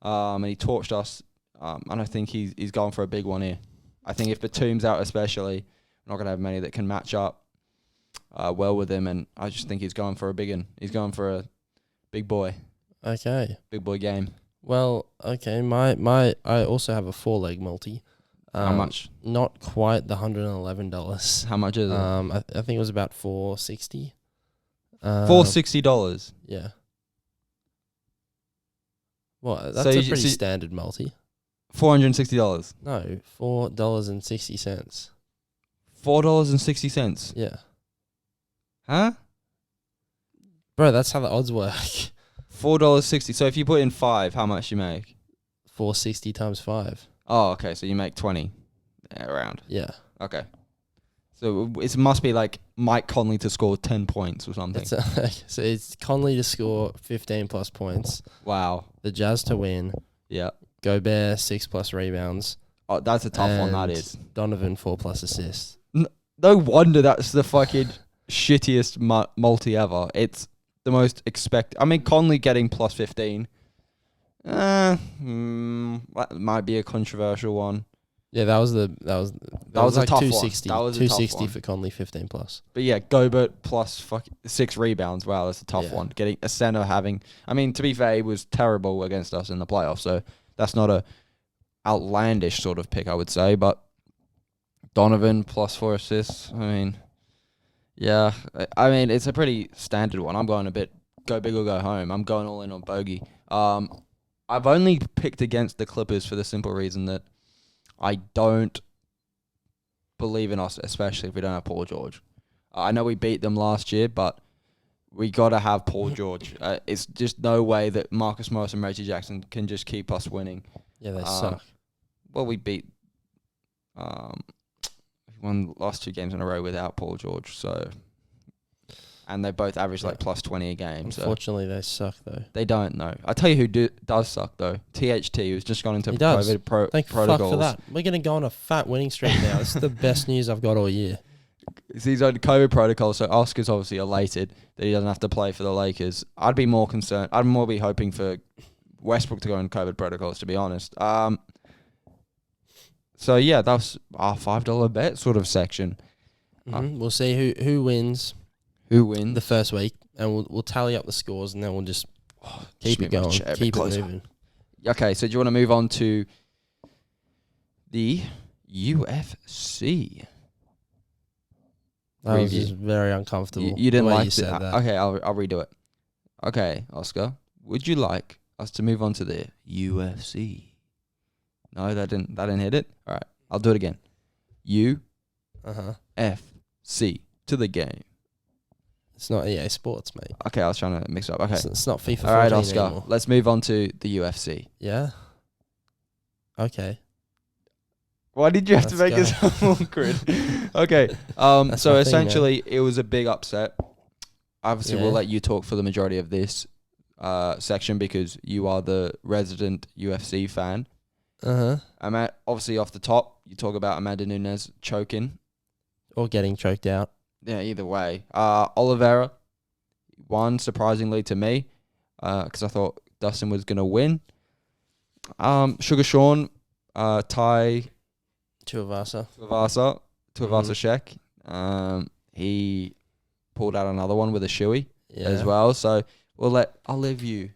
And he torched us. And I think he's going for a big one here. I think if Batum's out especially, we're not going to have many that can match up well with him. And I just think he's going for a big one. He's going for a big boy. Okay. Big boy game. Well, okay. I also have a 4-leg multi. How much? Not quite the $111. How much is it? I think it was about $460. $460. Yeah. Well, that's So a you- pretty so you- standard multi. $460. No, $4.60. $4.60. Yeah. Huh? Bro, that's how the odds work. $4.60. So if you put in 5, how much you make? 460 times 5. Oh, okay. So you make 20 around. Yeah. Okay. So it must be like Mike Conley to score 10 points or something. So it's Conley to score 15 plus points. Wow. The Jazz to win. Yeah. Gobert 6 plus rebounds. Oh, that's a tough one, that and is. Donovan 4 plus assists. No wonder that's the fucking shittiest multi ever. It's the most I mean, Conley getting plus 15. That might be a controversial one. Yeah, that was was like a tough one. 260. That was a tough 260 one. for Conley, 15 plus. But yeah, Gobert plus 6 rebounds. Wow, that's a tough Yeah. one. Getting a center I mean, to be fair, he was terrible against us in the playoffs, so that's not a outlandish sort of pick, I would say. But Donovan plus 4 assists. I mean, yeah. I mean, it's a pretty standard one. I'm going a bit go big or go home. I'm going all in on Bogey. I've only picked against the Clippers for the simple reason that I don't believe in us, especially if we don't have Paul George. I know we beat them last year, but we got to have Paul George. It's just no way that Marcus Morris and Reggie Jackson can just keep us winning. Yeah, they suck. Well, we beat... we lost 2 games in a row without Paul George, so... And they both average like plus 20 a game. Unfortunately, they suck, though. They don't know. I tell you who does suck, though. THT, who's just gone into He does. COVID Thank protocols. fuck for that. We're going to go on a fat winning streak now. It's the best news I've got all year. He's on COVID protocol, so Oscar's obviously elated that he doesn't have to play for the Lakers. I'd be more concerned. I'd more be hoping for Westbrook to go in COVID protocols, to be honest. So, yeah, that was our $5 bet sort of section. We'll see who wins. Who wins? The first week, and we'll tally up the scores, and then we'll just keep it going, keep it moving. Okay, so do you want to move on to the UFC? That was just very uncomfortable. You didn't the way like you said that. Okay, I'll redo it. Okay, Oscar, would you like us to move on to the UFC? No, that didn't hit it. All right, I'll do it again. UFC to the game. It's not EA Sports, mate. Okay, I was trying to mix it up. Okay. It's not FIFA 14 All right, Oscar. anymore. Let's move on to the UFC. Yeah? Okay. Why did you have to make Let's it so awkward? Okay. That's my So thing, essentially, it was a big upset. Obviously, Yeah. we'll let you talk for the majority of this section because you are the resident UFC fan. Obviously, off the top, you talk about Amanda Nunes choking. Or getting choked out. Yeah, either way. Oliveira won, surprisingly to me, because I thought Dustin was going to win. Sugar Sean, Ty Tuivasa. Shek. He pulled out another one with a shoey as Yeah. well. So I'll leave you.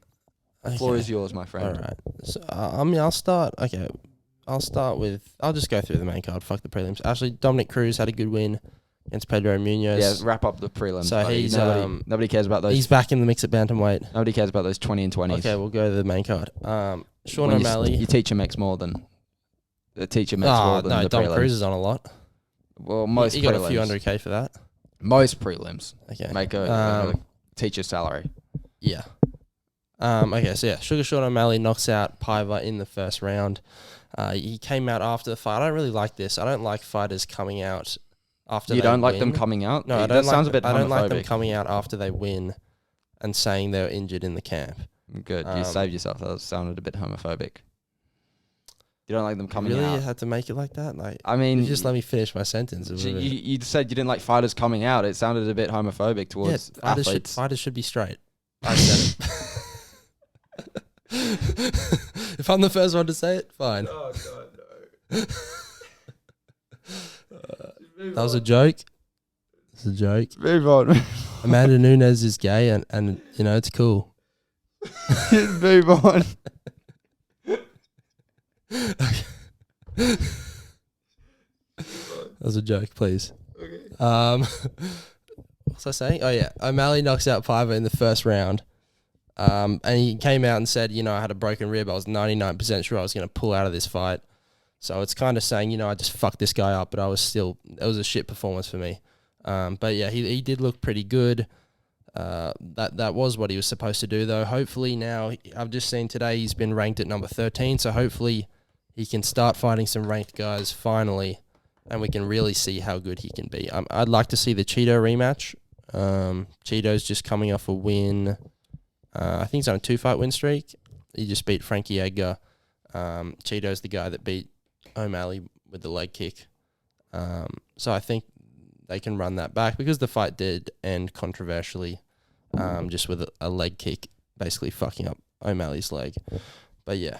The floor is yours, my friend. All right. So, I'll start. Okay. I'll just go through the main card. Fuck the prelims. Actually, Dominic Cruz had a good win against Pedro Munoz. Yeah, wrap up the prelims. So buddy. he's nobody cares about those. He's back in the mix at bantamweight. Nobody cares about those 20 and 20s. Okay, we'll go to the main card. Sean When O'Malley. your teacher makes more than the teacher makes more than the Dom prelims. Cruz is on a lot. Well, most He prelims. got a few 100K for that. Most prelims Okay. make a teacher's salary. Yeah. Okay, so yeah, Sugar Sean O'Malley knocks out Paiva in the first round. He came out after the fight. I don't really like this. I don't like fighters coming out after You they don't like win. them coming out? No, I that don't sounds like a bit I don't like them homophobic. coming out after they win. and saying they were injured in the camp. Good. You saved yourself. That sounded a bit homophobic. You don't like them coming really? out. You had to make it like that? Like, I mean, you just let me finish my sentence. You said you didn't like fighters coming out. It sounded a bit homophobic towards athletes. Fighters should be straight. I said it. If I'm the first one to say it, fine. Oh God, no. That was a joke. It's a joke. Move on. Amanda Nunes is gay, and you know it's cool. Just move on. That was a joke, please. Okay. What was I saying? Oh yeah, O'Malley knocks out Piper in the first round. And he came out and said, I had a broken rib. I was 99% sure I was going to pull out of this fight. So it's kind of saying, I just fucked this guy up, but it was a shit performance for me. But yeah, he did look pretty good. That was what he was supposed to do, though. Hopefully now, I've just seen today he's been ranked at number 13, so hopefully he can start fighting some ranked guys finally, and we can really see how good he can be. I'd like to see the Cheeto rematch. Cheeto's just coming off a win. I think he's on a 2-fight win streak. He just beat Frankie Edgar. Cheeto's the guy that beat O'Malley with the leg kick. So I think they can run that back because the fight did end controversially, just with a leg kick basically fucking up O'Malley's leg. But yeah,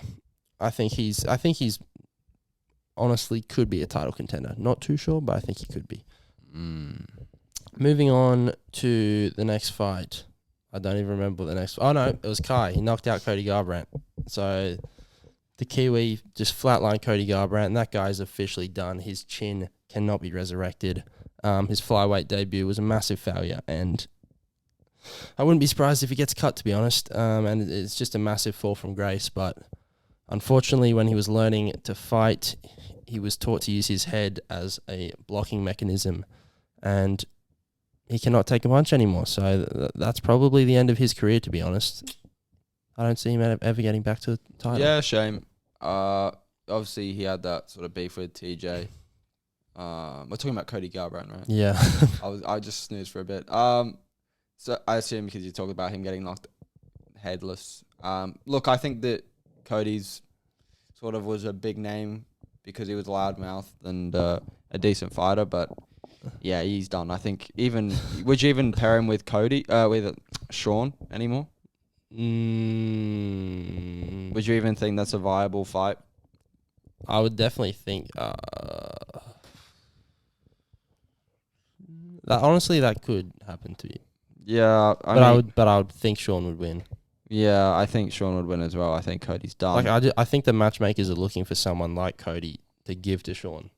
I think he's honestly could be a title contender. Not too sure, but I think he could be. Moving on to the next fight. I don't even remember the next. Oh no, it was Kai. He knocked out Cody Garbrandt. So the Kiwi just flatlined Cody Garbrandt, and that guy's officially done. His chin cannot be resurrected. His flyweight debut was a massive failure, and I wouldn't be surprised if he gets cut, to be honest. And it's just a massive fall from grace. But unfortunately, when he was learning to fight, he was taught to use his head as a blocking mechanism, and he cannot take a punch anymore. So that's probably the end of his career, to be honest. I don't see him ever getting back to the title. Yeah, shame. Obviously, he had that sort of beef with TJ. We're talking about Cody Garbrandt, right? Yeah. I just snoozed for a bit. So I assume because you talked about him getting knocked headless. Look, I think that Cody's sort of was a big name because he was a loudmouth and a decent fighter, but yeah, he's done. I think would you even pair him with Cody, with Sean anymore? Would you even think that's a viable fight? I would definitely think. Honestly, that could happen to you. Yeah, I would think Sean would win. Yeah, I think Sean would win as well. I think Cody's done. I think the matchmakers are looking for someone like Cody to give to Sean.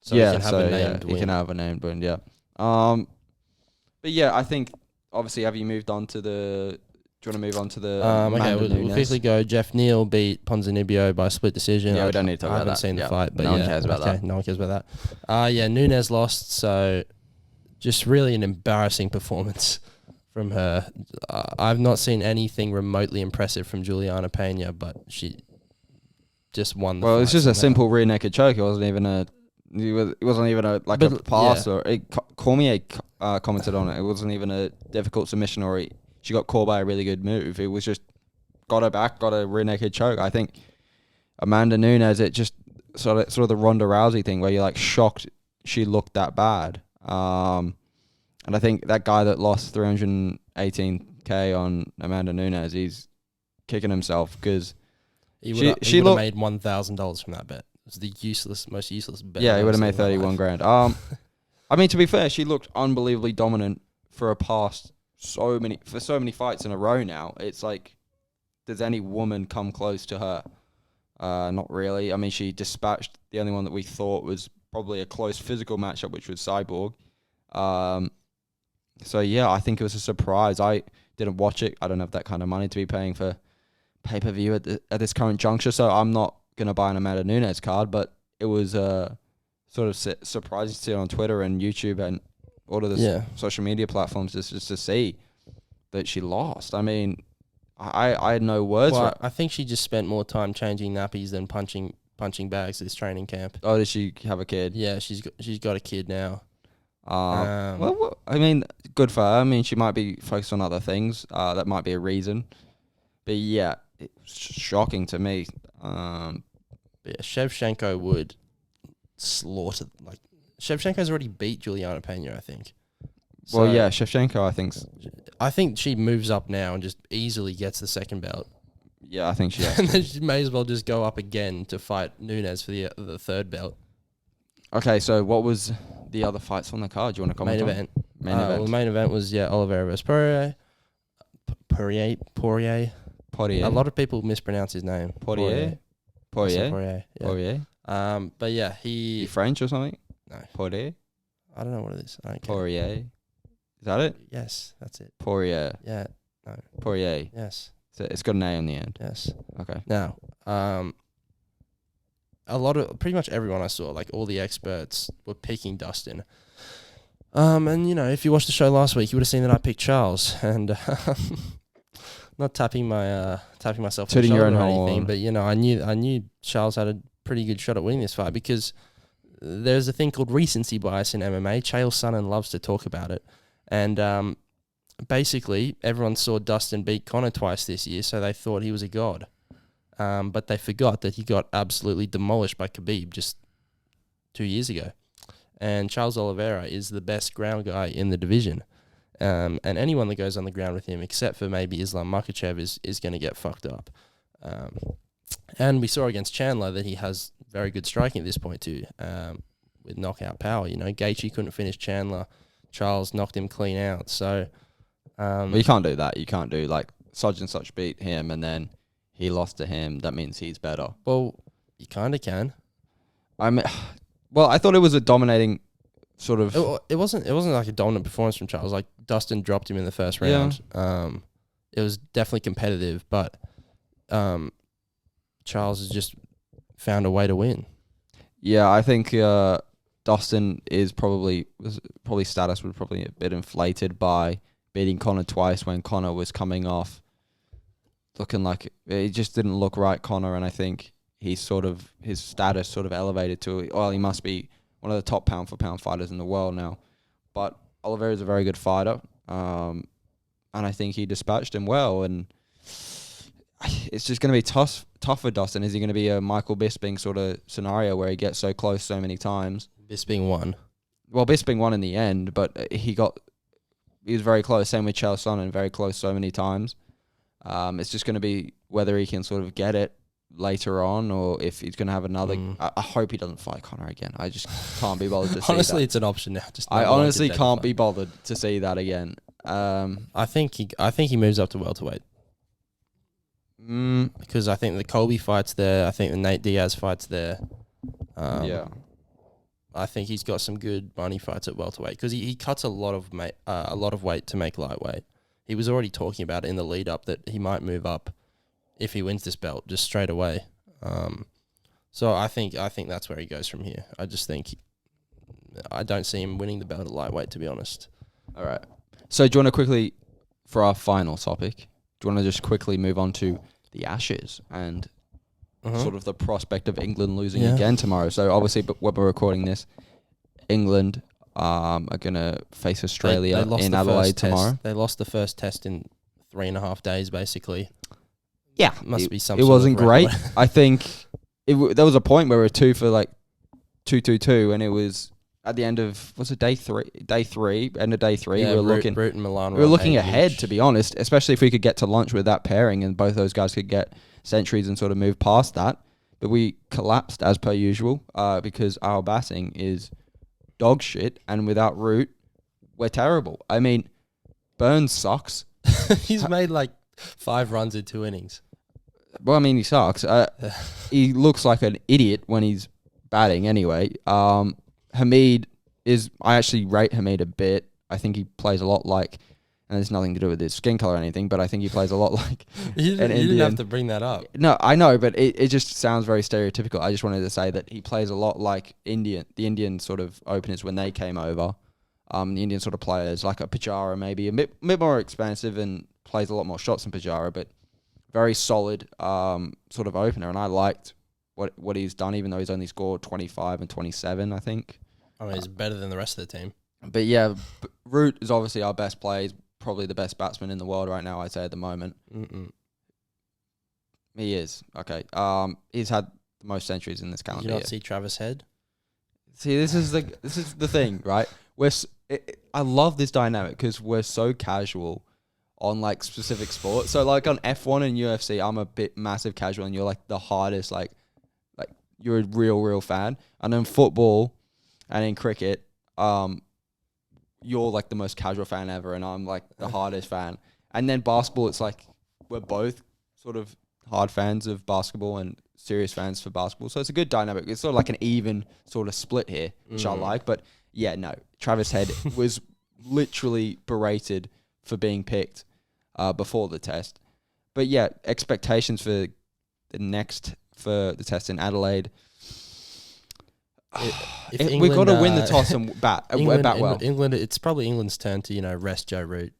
So yeah, he can have a named win. He can have a named win. Yeah. But yeah, I think obviously, have you moved on to the? Do you want to move on to the? Okay, we'll quickly go. Jeff Neal beat Ponzinibbio by split decision. Yeah, we don't need to talk about that. I haven't seen the fight, but no one cares about that. No one cares about that. Yeah, Nunes lost, so just really an embarrassing performance from her. I've not seen anything remotely impressive from Juliana Pena, but she just won the fight. Well, it's just a simple rear naked choke. It wasn't even a pass or Cormier commented on it. It wasn't even a difficult submission or she got caught by a really good move. It was just got her back, got a rear naked choke. I think Amanda Nunes, it just sort of the Ronda Rousey thing where you're like shocked she looked that bad. And I think that guy that lost 318K on Amanda Nunes, he's kicking himself because he would have made $1,000 from that bet. It was the most useless bet. Yeah, he would have made 31 grand. I mean, to be fair, she looked unbelievably dominant for so many fights in a row now. It's like, does any woman come close to her? Not really. I mean, she dispatched the only one that we thought was probably a close physical matchup, which was Cyborg. So yeah, I think it was a surprise. I didn't watch it. I don't have that kind of money to be paying for pay-per-view at this current juncture, so I'm not gonna buy an Amanda Nunes card. But it was sort of surprising to see it on Twitter and YouTube and all of the social media platforms just to see that she lost. I mean, I had no words. Well, I think she just spent more time changing nappies than punching bags this training camp. Oh, did she have a kid? Yeah, she's got a kid now. Well, I mean, good for her. I mean, she might be focused on other things. That might be a reason. But yeah, it's shocking to me. But yeah, Shevchenko would slaughter. Like Shevchenko's already beat Juliana Pena, I think. Well, So yeah, Shevchenko, I think. I think she moves up now and just easily gets the second belt. Yeah, I think she has. And then she may as well just go up again to fight Nunes for the third belt. Okay, so what was the other fights on the card? Do you want to comment Main on? event. Main event. Well, the main event was Oliveira versus Poirier. Poirier. Poirier. A lot of people mispronounce his name. Poirier. Poirier. Poirier. Yeah. Poirier. But yeah, You French or something? No. Poirier. I don't know what it is. I don't care. Poirier. Is that it? Yes, that's it. Poirier. Yeah. No. Poirier. Yes. So it's got an A on the end. Yes. Okay. Now, pretty much everyone I saw, like all the experts, were picking Dustin. And you know, if you watched the show last week, you would have seen that I picked Charles, and not tapping myself on the Tooting your shoulder own or anything, horn. but you know, I knew Charles had a pretty good shot at winning this fight because there's a thing called recency bias in MMA. Chael Sonnen loves to talk about it, and basically everyone saw Dustin beat Conor twice this year, so they thought he was a god. But they forgot that he got absolutely demolished by Khabib just 2 years ago. And Charles Oliveira is the best ground guy in the division. And anyone that goes on the ground with him, except for maybe Islam Makhachev, is going to get fucked up. And we saw against Chandler that he has very good striking at this point too, with knockout power. You know, Gaethje couldn't finish Chandler. Charles knocked him clean out. So Well, you can't do that. You can't do like such and such beat him and then he lost to him. That means he's better. well, you kind of can. Well, I thought it was a dominating sort of. It wasn't like a dominant performance from Charles. Like Dustin dropped him in the first round. It was definitely competitive, but Charles has just found a way to win. Yeah, I think Dustin is probably status was probably a bit inflated by beating Conor twice when Conor was coming off looking like it just didn't look right, Conor, and I think his status sort of elevated to, well, he must be one of the top pound for pound fighters in the world now. But Oliveira is a very good fighter, and I think he dispatched him well. And it's just going to be tough for Dustin. Is he going to be a Michael Bisping sort of scenario where he gets so close so many times? Bisping won. Well, Bisping won in the end, but he was very close. Same with Chael Sonnen, very close so many times. It's just going to be whether he can sort of get it later on, or if he's going to have another. I hope he doesn't fight Conor again. I just can't be bothered to see Honestly, that. it's an option now. I honestly can't be bothered to see that again. I think he moves up to welterweight because I think the Colby fight's there. I think the Nate Diaz fight's there. Yeah. I think he's got some good money fights at welterweight because he cuts a lot of weight to make lightweight. He was already talking about it in the lead up that he might move up if he wins this belt just straight away. So I think that's where he goes from here. I just think I don't see him winning the belt at lightweight, to be honest. All right. So do you want to quickly, for our final topic, do you want to just quickly move on to the Ashes and sort of the prospect of England losing again tomorrow? So obviously, but when we're recording this, England are going to face Australia in Adelaide tomorrow. They lost the first test in 3.5 days, basically. Yeah, must be some. It wasn't great. I think there was a point where we were 2 for like 2-2-2, and it was at the end of day three. End of day three, Yeah, we were looking. Root and Milan We were looking 8 ahead, each. to be honest. Especially if we could get to lunch with that pairing, and both those guys could get centuries and sort of move past that. But we collapsed as per usual because our batting is dog shit, and without Root, we're terrible. I mean, Burns sucks. He's made like 5 runs in 2 innings. Well, I mean, he sucks. He looks like an idiot when he's batting anyway. Hamid I actually rate Hamid a bit. I think he plays a lot like, and there's nothing to do with his skin color or anything, but I think he plays a lot like You didn't have to bring that up. No, I know, but it just sounds very stereotypical. I just wanted to say that he plays a lot like the Indian sort of openers when they came over. The Indian sort of players, like a Pujara maybe, a bit more expansive and plays a lot more shots than Pujara, but very solid sort of opener. And I liked what he's done, even though he's only scored 25 and 27, I think. I mean, he's better than the rest of the team. But yeah, Root is obviously our best player. He's probably the best batsman in the world right now, I'd say, at the moment. He is. Okay. He's had the most centuries in this calendar Did you year. not see Travis Head? See, this is the thing, right? I love this dynamic because we're so casual on like specific sports. So like on F1 and UFC, I'm a bit massive casual, and you're like the hardest, like you're a real fan. And in football and in cricket, you're like the most casual fan ever, and I'm like the hardest fan. And then basketball, it's like we're both sort of hard fans of basketball and serious fans for basketball. So it's a good dynamic. It's sort of like an even sort of split here, which I like. But yeah, no, Travis Head was literally berated for being picked before the test. But yeah, expectations for the test in Adelaide. We've got to win the toss and bat well. England, it's probably England's turn to rest Joe Root.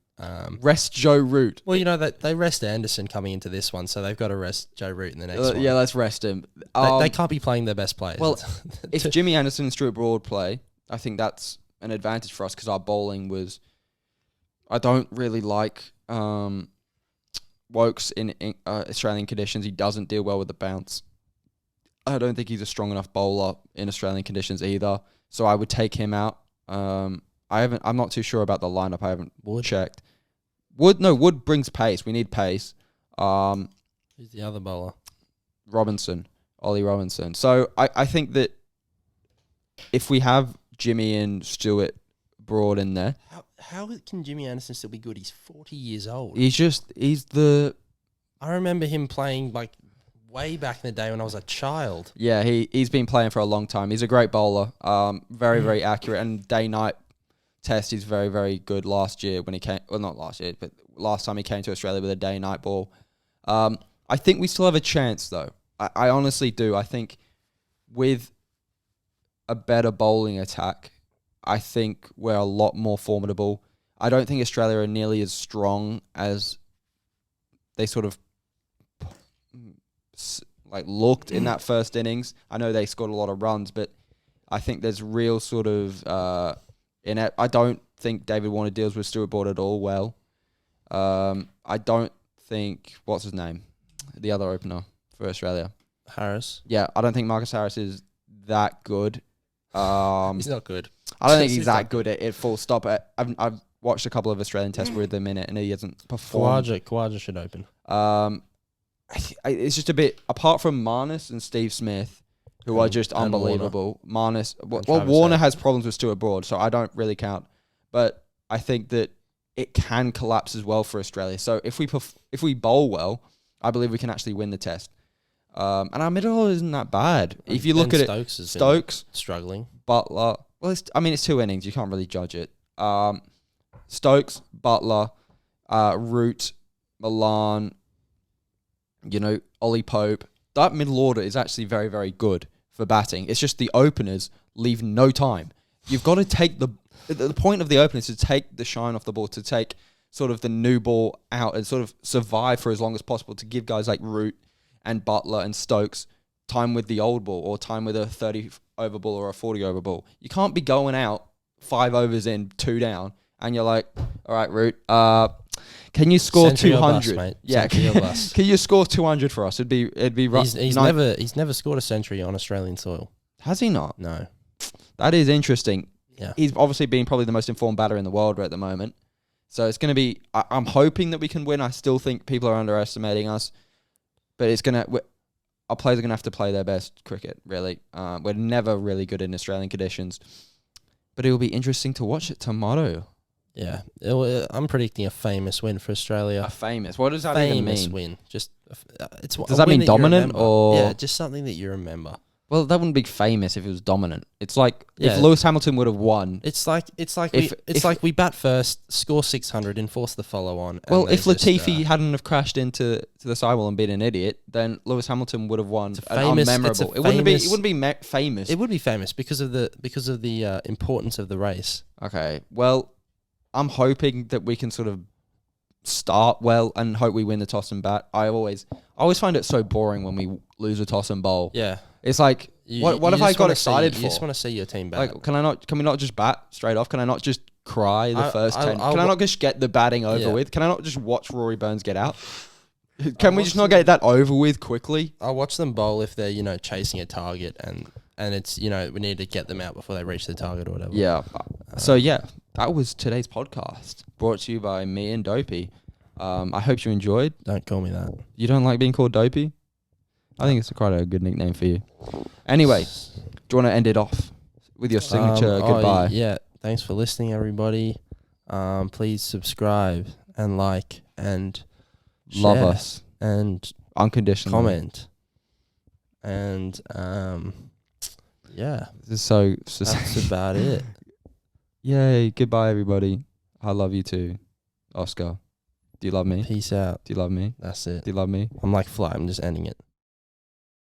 Rest Joe Root. Well, that they rest Anderson coming into this one, so they've got to rest Joe Root in the next one. Yeah, let's rest him. They can't be playing their best players. Well, if Jimmy Anderson and Stuart Broad play, I think that's an advantage for us because our bowling was. I don't really like Wokes in Australian conditions. He doesn't deal well with the bounce. I don't think he's a strong enough bowler in Australian conditions either. So I would take him out. I'm not too sure about the lineup. I haven't checked. Wood brings pace. We need pace. Who's the other bowler? Ollie Robinson. So I think that if we have Jimmy and Stuart Broad in there. How can Jimmy Anderson still be good? He's 40 years old. I remember him playing like way back in the day when I was a child. Yeah, he's been playing for a long time. He's a great bowler. Very accurate. And day-night test, he's very, very good last year when he came. Well, not last year, but last time he came to Australia with a day-night ball. I think we still have a chance, though. I honestly do. I think with a better bowling attack, I think we're a lot more formidable. I don't think Australia are nearly as strong as they sort of like looked in that first innings. I know they scored a lot of runs, but I think there's real sort of in it. I don't think David Warner deals with Stuart Broad at all well. I don't think what's his name, the other opener for Australia, Harris. Yeah, I don't think Marcus Harris is that good. He's not good. I don't think he's that good at it. Full stop. I've watched a couple of Australian tests with him in it, and he hasn't performed. Kawaja should open. It's just a bit apart from Marnus and Steve Smith, who are just unbelievable. Marnus, Warner has problems with Stuart Broad, so I don't really count. But I think that it can collapse as well for Australia. So if we bowl well, I believe we can actually win the test. And our middle order isn't that bad. If you look at Stokes struggling. Butler. Well, it's 2 innings. You can't really judge it. Stokes, Butler, Root, Milan, Ollie Pope. That middle order is actually very, very good for batting. It's just the openers leave no time. You've got to take the point of the openers is to take the shine off the ball, to take sort of the new ball out and sort of survive for as long as possible, to give guys like Root and Butler and Stokes time with the old ball or time with a 30 over ball or a 40 over ball. You can't be going out 5 overs in, 2 down, and you're like, all right, Root, can you score 200? Mate. Yeah, can you score 200 for us? It'd be rough. He's never scored a century on Australian soil. Has he not? No. That is interesting. Yeah. He's obviously been probably the most informed batter in the world at the moment. So it's going to be, I'm hoping that we can win. I still think people are underestimating us. But our players are going to have to play their best cricket, really. We're never really good in Australian conditions. But it will be interesting to watch it tomorrow. Yeah. I'm predicting a famous win for Australia. A famous? What does that even mean? Famous win. Just, does that mean dominant or? Yeah, just something that you remember. Well, that wouldn't be famous if it was dominant. It's like if Lewis Hamilton would have won. It's like we bat first, score 600, enforce the follow on. Well, if Latifi hadn't have crashed into the sidewall and been an idiot, then Lewis Hamilton would have won. Unmemorable. It wouldn't be famous. It would be famous because of the importance of the race. Okay. Well, I'm hoping that we can sort of start well and hope we win the toss and bat. I always find it so boring when we lose a toss and bowl. Yeah. It's like, what have I got excited for? You just want to see your team bat. Like, can we not just bat straight off? Can I not just cry the first 10? Can I not just get the batting over with? Can I not just watch Rory Burns get out? Can we just not get that over with quickly? I'll watch them bowl if they're, chasing a target and it's, we need to get them out before they reach the target or whatever. Yeah. So, that was today's podcast brought to you by me and Dopey. I hope you enjoyed. Don't call me that. You don't like being called Dopey? I think it's quite a good nickname for you. Anyway, do you want to end it off with your signature goodbye? Yeah. Thanks for listening, everybody. Please subscribe and like and Love share us. And unconditionally. Comment. And This is that's about it. Yay, goodbye everybody. I love you too. Oscar. Do you love me? Peace out. Do you love me? That's it. Do you love me? I'm like Fly. I'm just ending it.